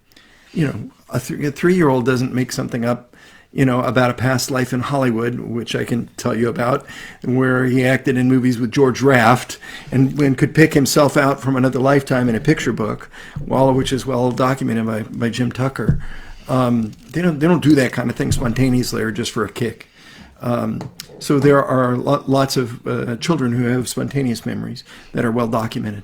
A 3-year-old doesn't make something up, about a past life in Hollywood, which I can tell you about, where he acted in movies with George Raft and could pick himself out from another lifetime in a picture book, all of which is well documented by Jim Tucker. They don't do that kind of thing spontaneously or just for a kick. So there are lots of children who have spontaneous memories that are well documented.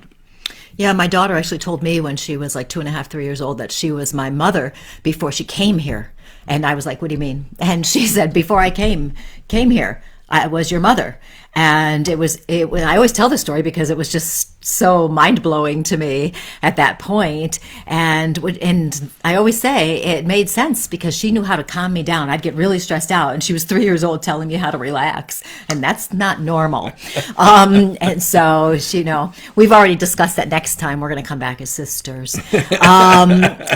Yeah, my daughter actually told me when she was like 2.5, 3 years old that she was my mother before she came here. And I was like, what do you mean? And she said, before I came here, I was your mother. And it was, I always tell this story because it was just so mind-blowing to me at that point. And I always say it made sense because she knew how to calm me down. I'd get really stressed out, and she was 3 years old telling me how to relax. And that's not normal. And so, we've already discussed that next time we're going to come back as sisters.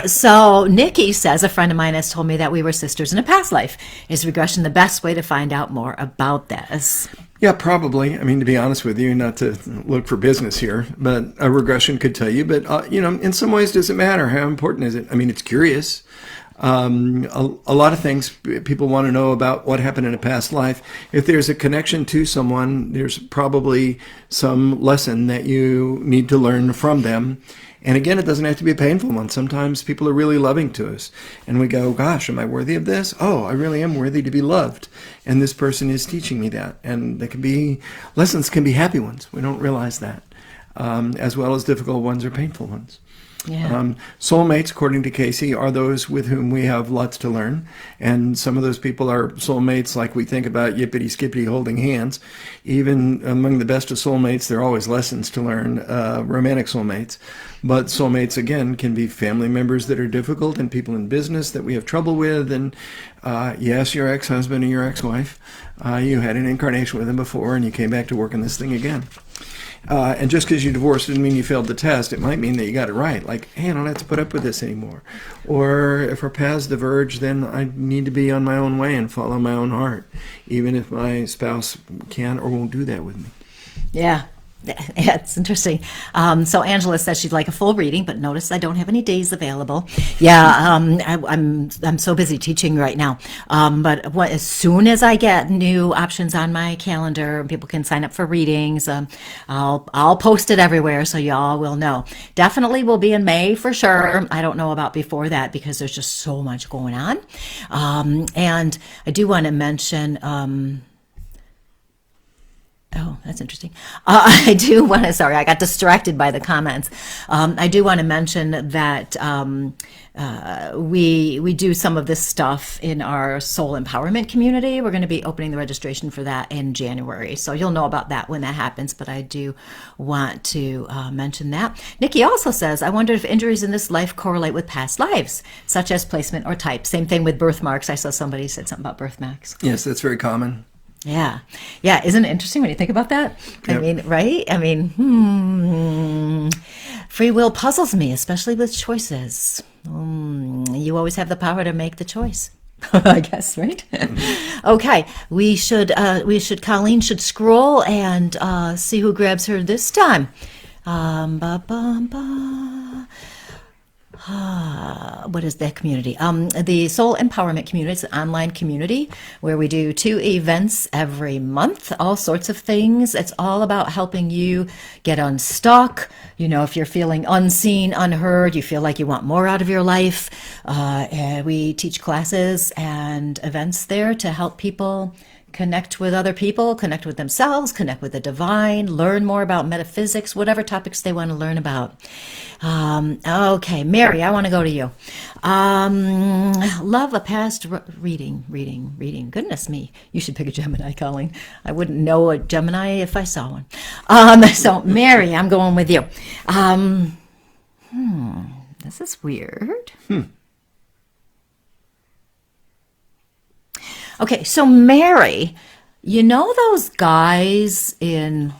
So Nikki says, a friend of mine has told me that we were sisters in a past life. Is regression the best way to find out more about this? Yeah, probably. I mean, to be honest with you, not to look for business here, but a regression could tell you. But, in some ways, does it matter? How important is it? I mean, it's curious. A lot of things people want to know about what happened in a past life. If there's a connection to someone, there's probably some lesson that you need to learn from them. And again, it doesn't have to be a painful one. Sometimes people are really loving to us. And we go, gosh, am I worthy of this? Oh, I really am worthy to be loved. And this person is teaching me that. And lessons can be happy ones. We don't realize that. As well as difficult ones or painful ones. Yeah. Soulmates, according to Casey, are those with whom we have lots to learn. And some of those people are soulmates like we think about yippity skippity holding hands. Even among the best of soulmates, there are always lessons to learn, romantic soulmates. But soulmates, again, can be family members that are difficult and people in business that we have trouble with. And yes, your ex-husband and your ex-wife, you had an incarnation with them before and you came back to work on this thing again. And just because you divorced didn't mean you failed the test. It might mean that you got it right. Like, hey, I don't have to put up with this anymore. Or if our paths diverge, then I need to be on my own way and follow my own heart, even if my spouse can or won't do that with me. Yeah. Yeah, it's interesting. So Angela says she'd like a full reading, but notice I don't have any days available. Yeah, I'm so busy teaching right now. But as soon as I get new options on my calendar, people can sign up for readings. I'll post it everywhere so y'all will know. Definitely will be in May for sure. I don't know about before that because there's just so much going on. And I do want to mention. Oh, that's interesting. I do want to, sorry, I got distracted by the comments. I do want to mention that we do some of this stuff in our soul empowerment community. We're going to be opening the registration for that in January. So you'll know about that when that happens, but I do want to mention that. Nikki also says, I wonder if injuries in this life correlate with past lives, such as placement or type. Same thing with birthmarks. I saw somebody said something about birthmarks. Yes, that's very common. Yeah. Yeah. Isn't it interesting when you think about that? Yep. I mean, right? I mean, free will puzzles me, especially with choices. You always have the power to make the choice. I guess, right? Mm-hmm. Okay. Colleen should scroll and see who grabs her this time. What is that community? The Soul Empowerment Community. It's an online community where we do 2 events every month, all sorts of things. It's all about helping you get unstuck. You know, if you're feeling unseen, unheard, you feel like you want more out of your life. And we teach classes and events there to help people connect with other people, connect with themselves, connect with the divine, learn more about metaphysics, whatever topics they want to learn about. Okay, Mary, I want to go to you. Love a past reading. Goodness me, you should pick a Gemini, Colleen. I wouldn't know a Gemini if I saw one. So Mary, I'm going with you. This is weird. Okay, so Mary, you know those guys in,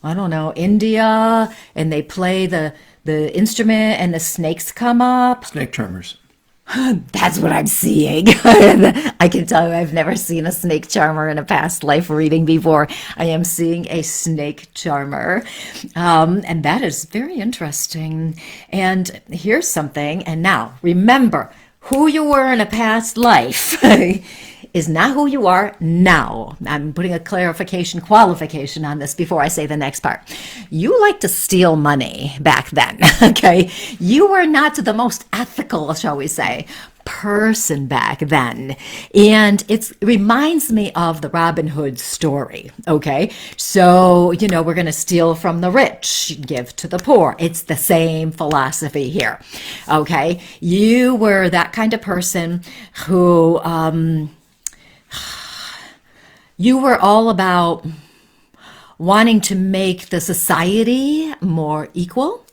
I don't know, India, and they play the instrument and the snakes come up? Snake charmers. That's what I'm seeing. I can tell you I've never seen a snake charmer in a past life reading before. I am seeing a snake charmer. And that is very interesting. And here's something. And now, remember, who you were in a past life is not who you are now. I'm putting a qualification on this before I say the next part. You like to steal money back then, okay? You were not the most ethical, shall we say, person back then. And it reminds me of the Robin Hood story, okay? So, you know, we're going to steal from the rich, give to the poor. It's the same philosophy here, okay? You were that kind of person who, you were all about wanting to make the society more equal.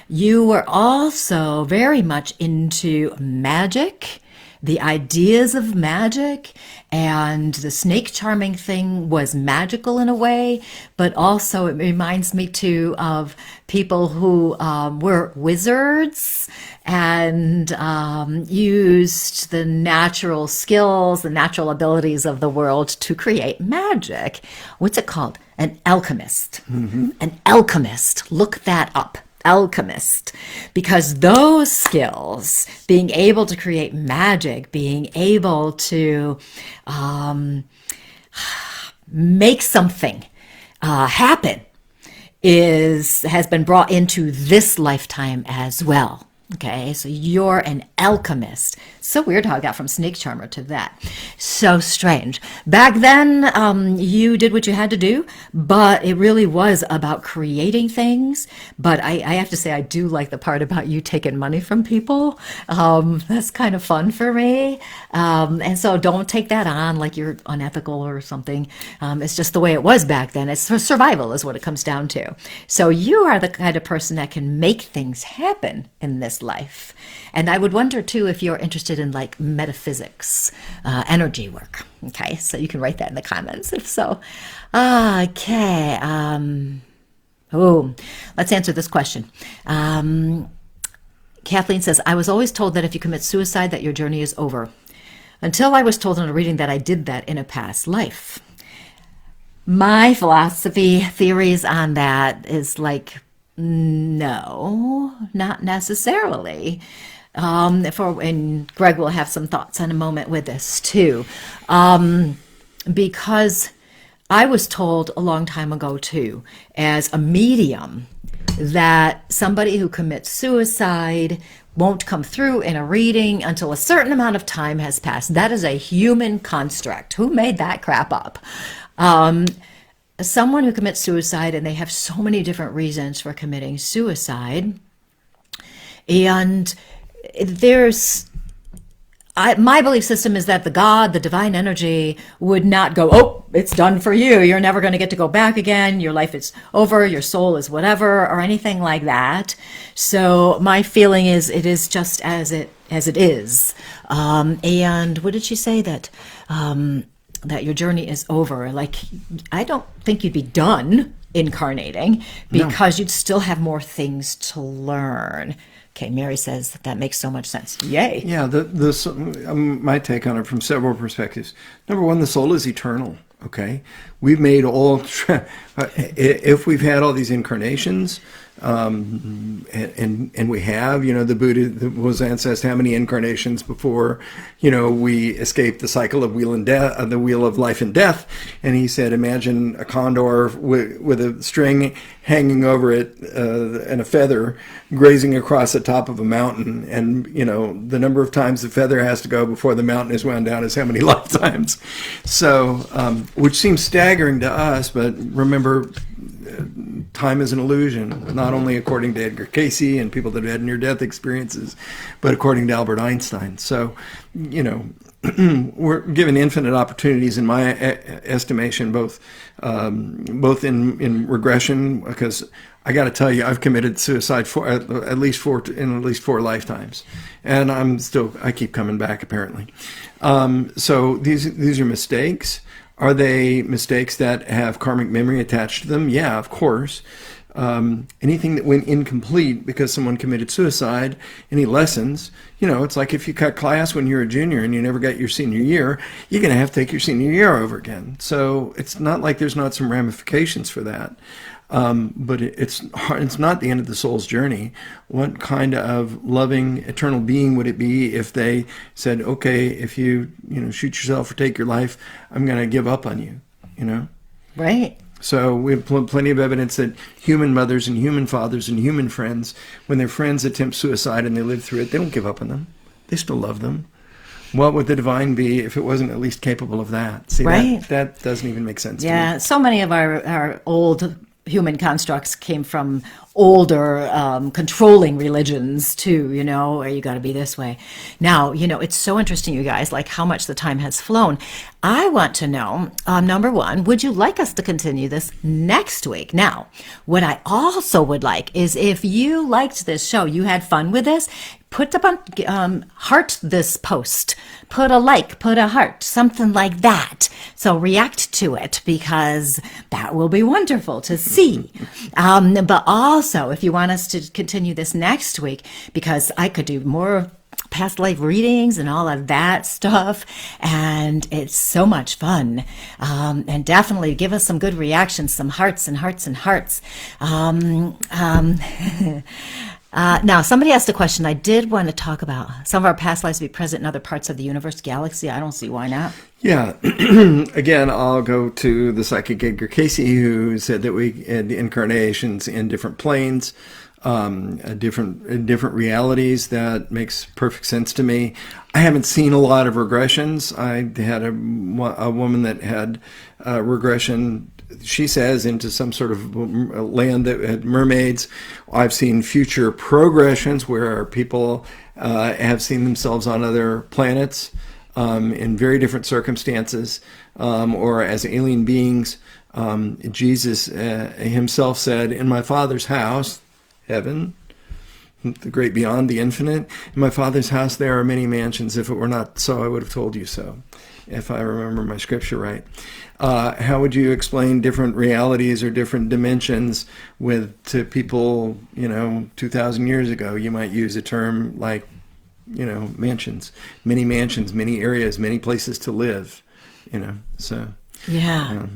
You were also very much into magic, the ideas of magic, and the snake charming thing was magical in a way, but also it reminds me too of people who were wizards and used the natural skills, the natural abilities of the world to create magic. What's it called? An alchemist. Mm-hmm. An alchemist. Look that up. Alchemist, because those skills, being able to create magic, being able to make something happen, has been brought into this lifetime as well. Okay, so you're an alchemist. So weird how I got from snake charmer to that. So strange. Back then, you did what you had to do, but it really was about creating things. But I have to say, I do like the part about you taking money from people. That's kind of fun for me. And so don't take that on like you're unethical or something. It's just the way it was back then. It's survival is what it comes down to. So you are the kind of person that can make things happen in this life. And I would wonder too if you're interested in like metaphysics, energy work. Okay, so you can write that in the comments if so. Okay. Let's answer this question. Kathleen says, I was always told that if you commit suicide that your journey is over. Until I was told in a reading that I did that in a past life. My philosophy theories on that is like, no, not necessarily. And Gregg will have some thoughts in a moment with this too. Because I was told a long time ago too, as a medium, that somebody who commits suicide won't come through in a reading until a certain amount of time has passed. That is a human construct. Who made that crap up? Someone who commits suicide, and they have so many different reasons for committing suicide, and my belief system is that the divine energy would not go, oh, it's done for you. You're never going to get to go back again. Your life is over. Your soul is whatever, or anything like that. So my feeling is it is just as it is. And what did she say that your journey is over? Like, I don't think you'd be done incarnating because you'd still have more things to learn. Okay, Mary says that makes so much sense. Yay. Yeah, my take on it from several perspectives. Number one, the soul is eternal, okay? We've made if we've had all these incarnations, and we have, the Buddha was asked how many incarnations before, we escaped the cycle of the wheel of life and death. And he said, imagine a condor with a string hanging over it and a feather grazing across the top of a mountain. And, the number of times the feather has to go before the mountain is wound down is how many lifetimes. So, which seems staggering to us, but remember, time is an illusion, not only according to Edgar Cayce and people that have had near-death experiences, but according to Albert Einstein. So, we're given infinite opportunities, in my estimation, both in regression, because I got to tell you, I've committed suicide in at least four lifetimes, and I keep coming back apparently. So these are mistakes. Are they mistakes that have karmic memory attached to them? Yeah, of course. Anything that went incomplete because someone committed suicide, any lessons, it's like if you cut class when you're a junior and you never got your senior year, you're going to have to take your senior year over again. So it's not like there's not some ramifications for that. But it's not the end of the soul's journey. What kind of loving eternal being would it be if they said, okay, if you shoot yourself or take your life, I'm going to give up on you, Right. So we have plenty of evidence that human mothers and human fathers and human friends, when their friends attempt suicide and they live through it, they don't give up on them. They still love them. What would the divine be if it wasn't at least capable of that? See, right. That doesn't even make sense to me. Yeah, so many of our old human constructs came from older controlling religions too, or you got to be this way. Now, it's so interesting, you guys, like how much the time has flown. I want to know, number one, would you like us to continue this next week? Now, what I also would like is if you liked this show, you had fun with this, put up on heart this post, put a like, put a heart, something like that. So react to it, because that will be wonderful to see. But also, if you want us to continue this next week, because I could do more past life readings and all of that stuff, and it's so much fun. And definitely give us some good reactions, some hearts and hearts and hearts. Now, somebody asked a question. I did want to talk about some of our past lives be present in other parts of the universe, galaxy. I don't see why not. Yeah. Again, I'll go to the psychic Edgar Cayce, who said that we had incarnations in different planes. different realities. That makes perfect sense to me. I haven't seen a lot of regressions. I had a woman that had regression, she says, into some sort of land that had mermaids. I've seen future progressions where people have seen themselves on other planets in very different circumstances, or as alien beings. Jesus himself said, "In my Father's house," heaven, the great beyond, the infinite, "in my Father's house there are many mansions. If it were not so, I would have told you so," if I remember my scripture right. How would you explain different realities or different dimensions to people, 2,000 years ago? You might use a term like, mansions, many areas, many places to live, so. Yeah.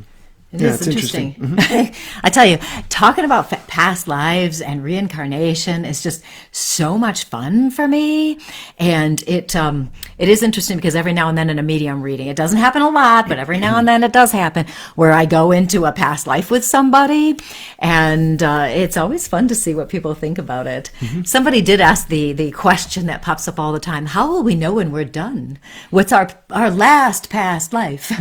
It Yeah, is it's interesting. interesting. I tell you, talking about past lives and reincarnation is just so much fun for me. And it is interesting because every now and then in a medium reading, it doesn't happen a lot, but every now and then it does happen, where I go into a past life with somebody. And it's always fun to see what people think about it. Mm-hmm. Somebody did ask the question that pops up all the time: how will we know when we're done? What's our last past life?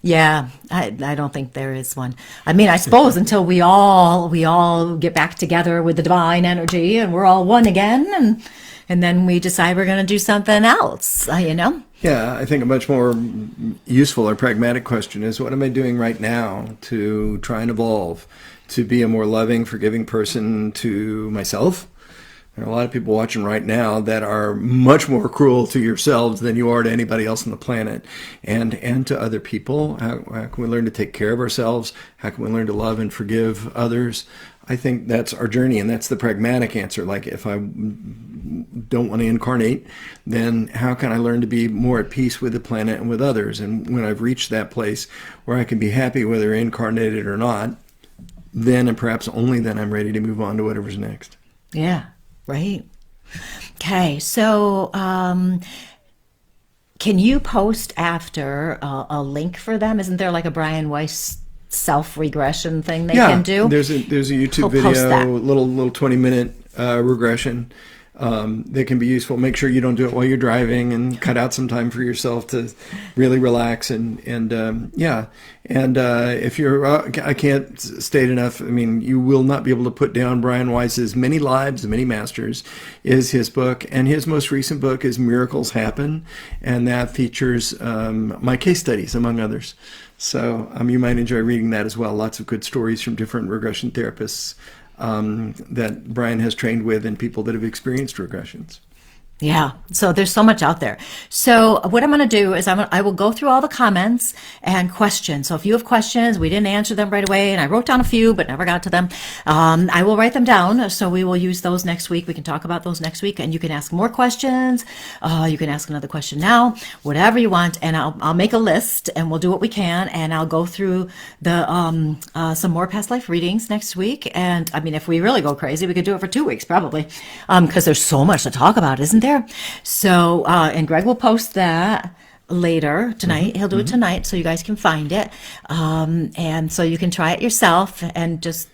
Yeah, I don't think there is one. I mean, I suppose until we all get back together with the divine energy and we're all one again, and then we decide we're going to do something else, Yeah, I think a much more useful or pragmatic question is, what am I doing right now to try and evolve, to be a more loving, forgiving person to myself? There are a lot of people watching right now that are much more cruel to yourselves than you are to anybody else on the planet, and to other people. How can we learn to take care of ourselves? How can we learn to love and forgive others? I think that's our journey, and that's the pragmatic answer. Like, if I don't want to incarnate, then how can I learn to be more at peace with the planet and with others? And when I've reached that place where I can be happy whether incarnated or not, then, and perhaps only then, I'm ready to move on to whatever's next. Yeah. Right. Okay. So, can you post after a link for them? Isn't there like a Brian Weiss self-regression thing they can do? There's a YouTube video, little 20-minute regression that can be useful. Make sure you don't do it while you're driving, and cut out some time for yourself to really relax. And if you're, I can't state enough. I mean, you will not be able to put down Brian Weiss's Many Lives, Many Masters is his book, and his most recent book is Miracles Happen, and that features my case studies, among others. So you might enjoy reading that as well. Lots of good stories from different regression therapists that Brian has trained with, and people that have experienced regressions. Yeah. So there's so much out there. So what I'm going to do is I will go through all the comments and questions. So if you have questions, we didn't answer them right away, and I wrote down a few, but never got to them. I will write them down. So we will use those next week. We can talk about those next week, and you can ask more questions. You can ask another question now, whatever you want. And I'll make a list, and we'll do what we can. And I'll go through some more past life readings next week. And I mean, if we really go crazy, we could do it for 2 weeks probably. Because there's so much to talk about, isn't there? So, and Gregg will post that later tonight. He'll do it tonight, so you guys can find it. And so you can try it yourself and just,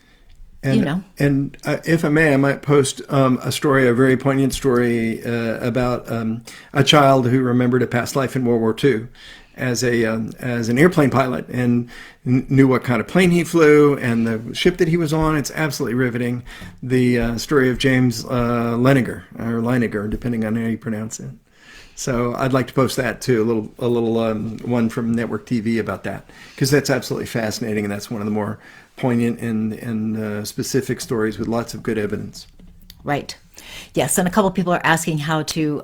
And if I may, I might post a very poignant story about a child who remembered a past life in World War II as an airplane pilot, and knew what kind of plane he flew and the ship that he was on. It's absolutely riveting. The story of James Leiniger, depending on how you pronounce it. So I'd like to post that too, a little one from Network TV about that, because that's absolutely fascinating, and that's one of the more poignant and specific stories with lots of good evidence. Right. Yes, and a couple people are asking how to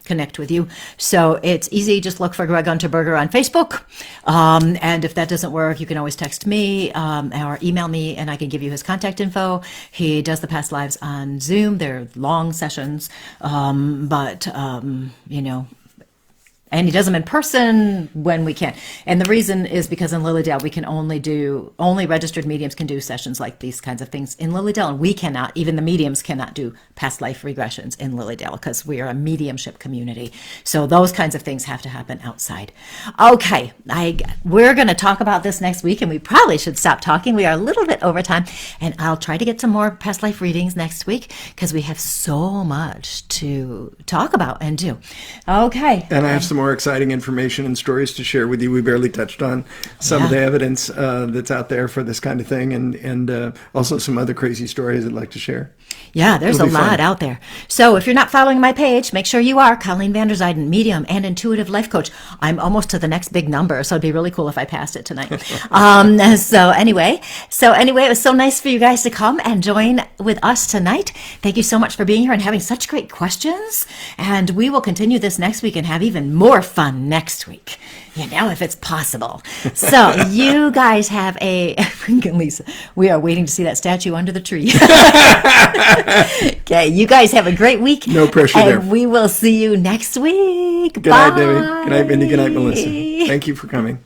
connect with you. So it's easy. Just look for Gregg Unterberger on Facebook. And if that doesn't work, you can always text me or email me, and I can give you his contact info. He does the past lives on Zoom. They're long sessions, but And he does them in person when we can. And the reason is because in Lilydale, we can only registered mediums can do sessions like these kinds of things in Lilydale. And we cannot, even the mediums cannot do past life regressions in Lilydale because we are a mediumship community. So those kinds of things have to happen outside. Okay, we're going to talk about this next week, and we probably should stop talking. We are a little bit over time, and I'll try to get some more past life readings next week because we have so much to talk about and do. Okay. And I have some more exciting information and stories to share with you. We barely touched on some of the evidence that's out there for this kind of thing, and also some other crazy stories I'd like to share. Yeah, there's a lot out there. So if you're not following my page, make sure you are. Colleen Vander Zijden, medium and intuitive life coach. I'm almost to the next big number, so it'd be really cool if I passed it tonight. So anyway, it was so nice for you guys to come and join with us tonight. Thank you so much for being here and having such great questions. And we will continue this next week and have even more fun next week, if it's possible. So you guys have Lisa, we are waiting to see that statue under the tree. Okay, you guys have a great week. No pressure and there. We will see you next week. Good night, Debbie. Good night, Mindy. Good night, Melissa. Thank you for coming.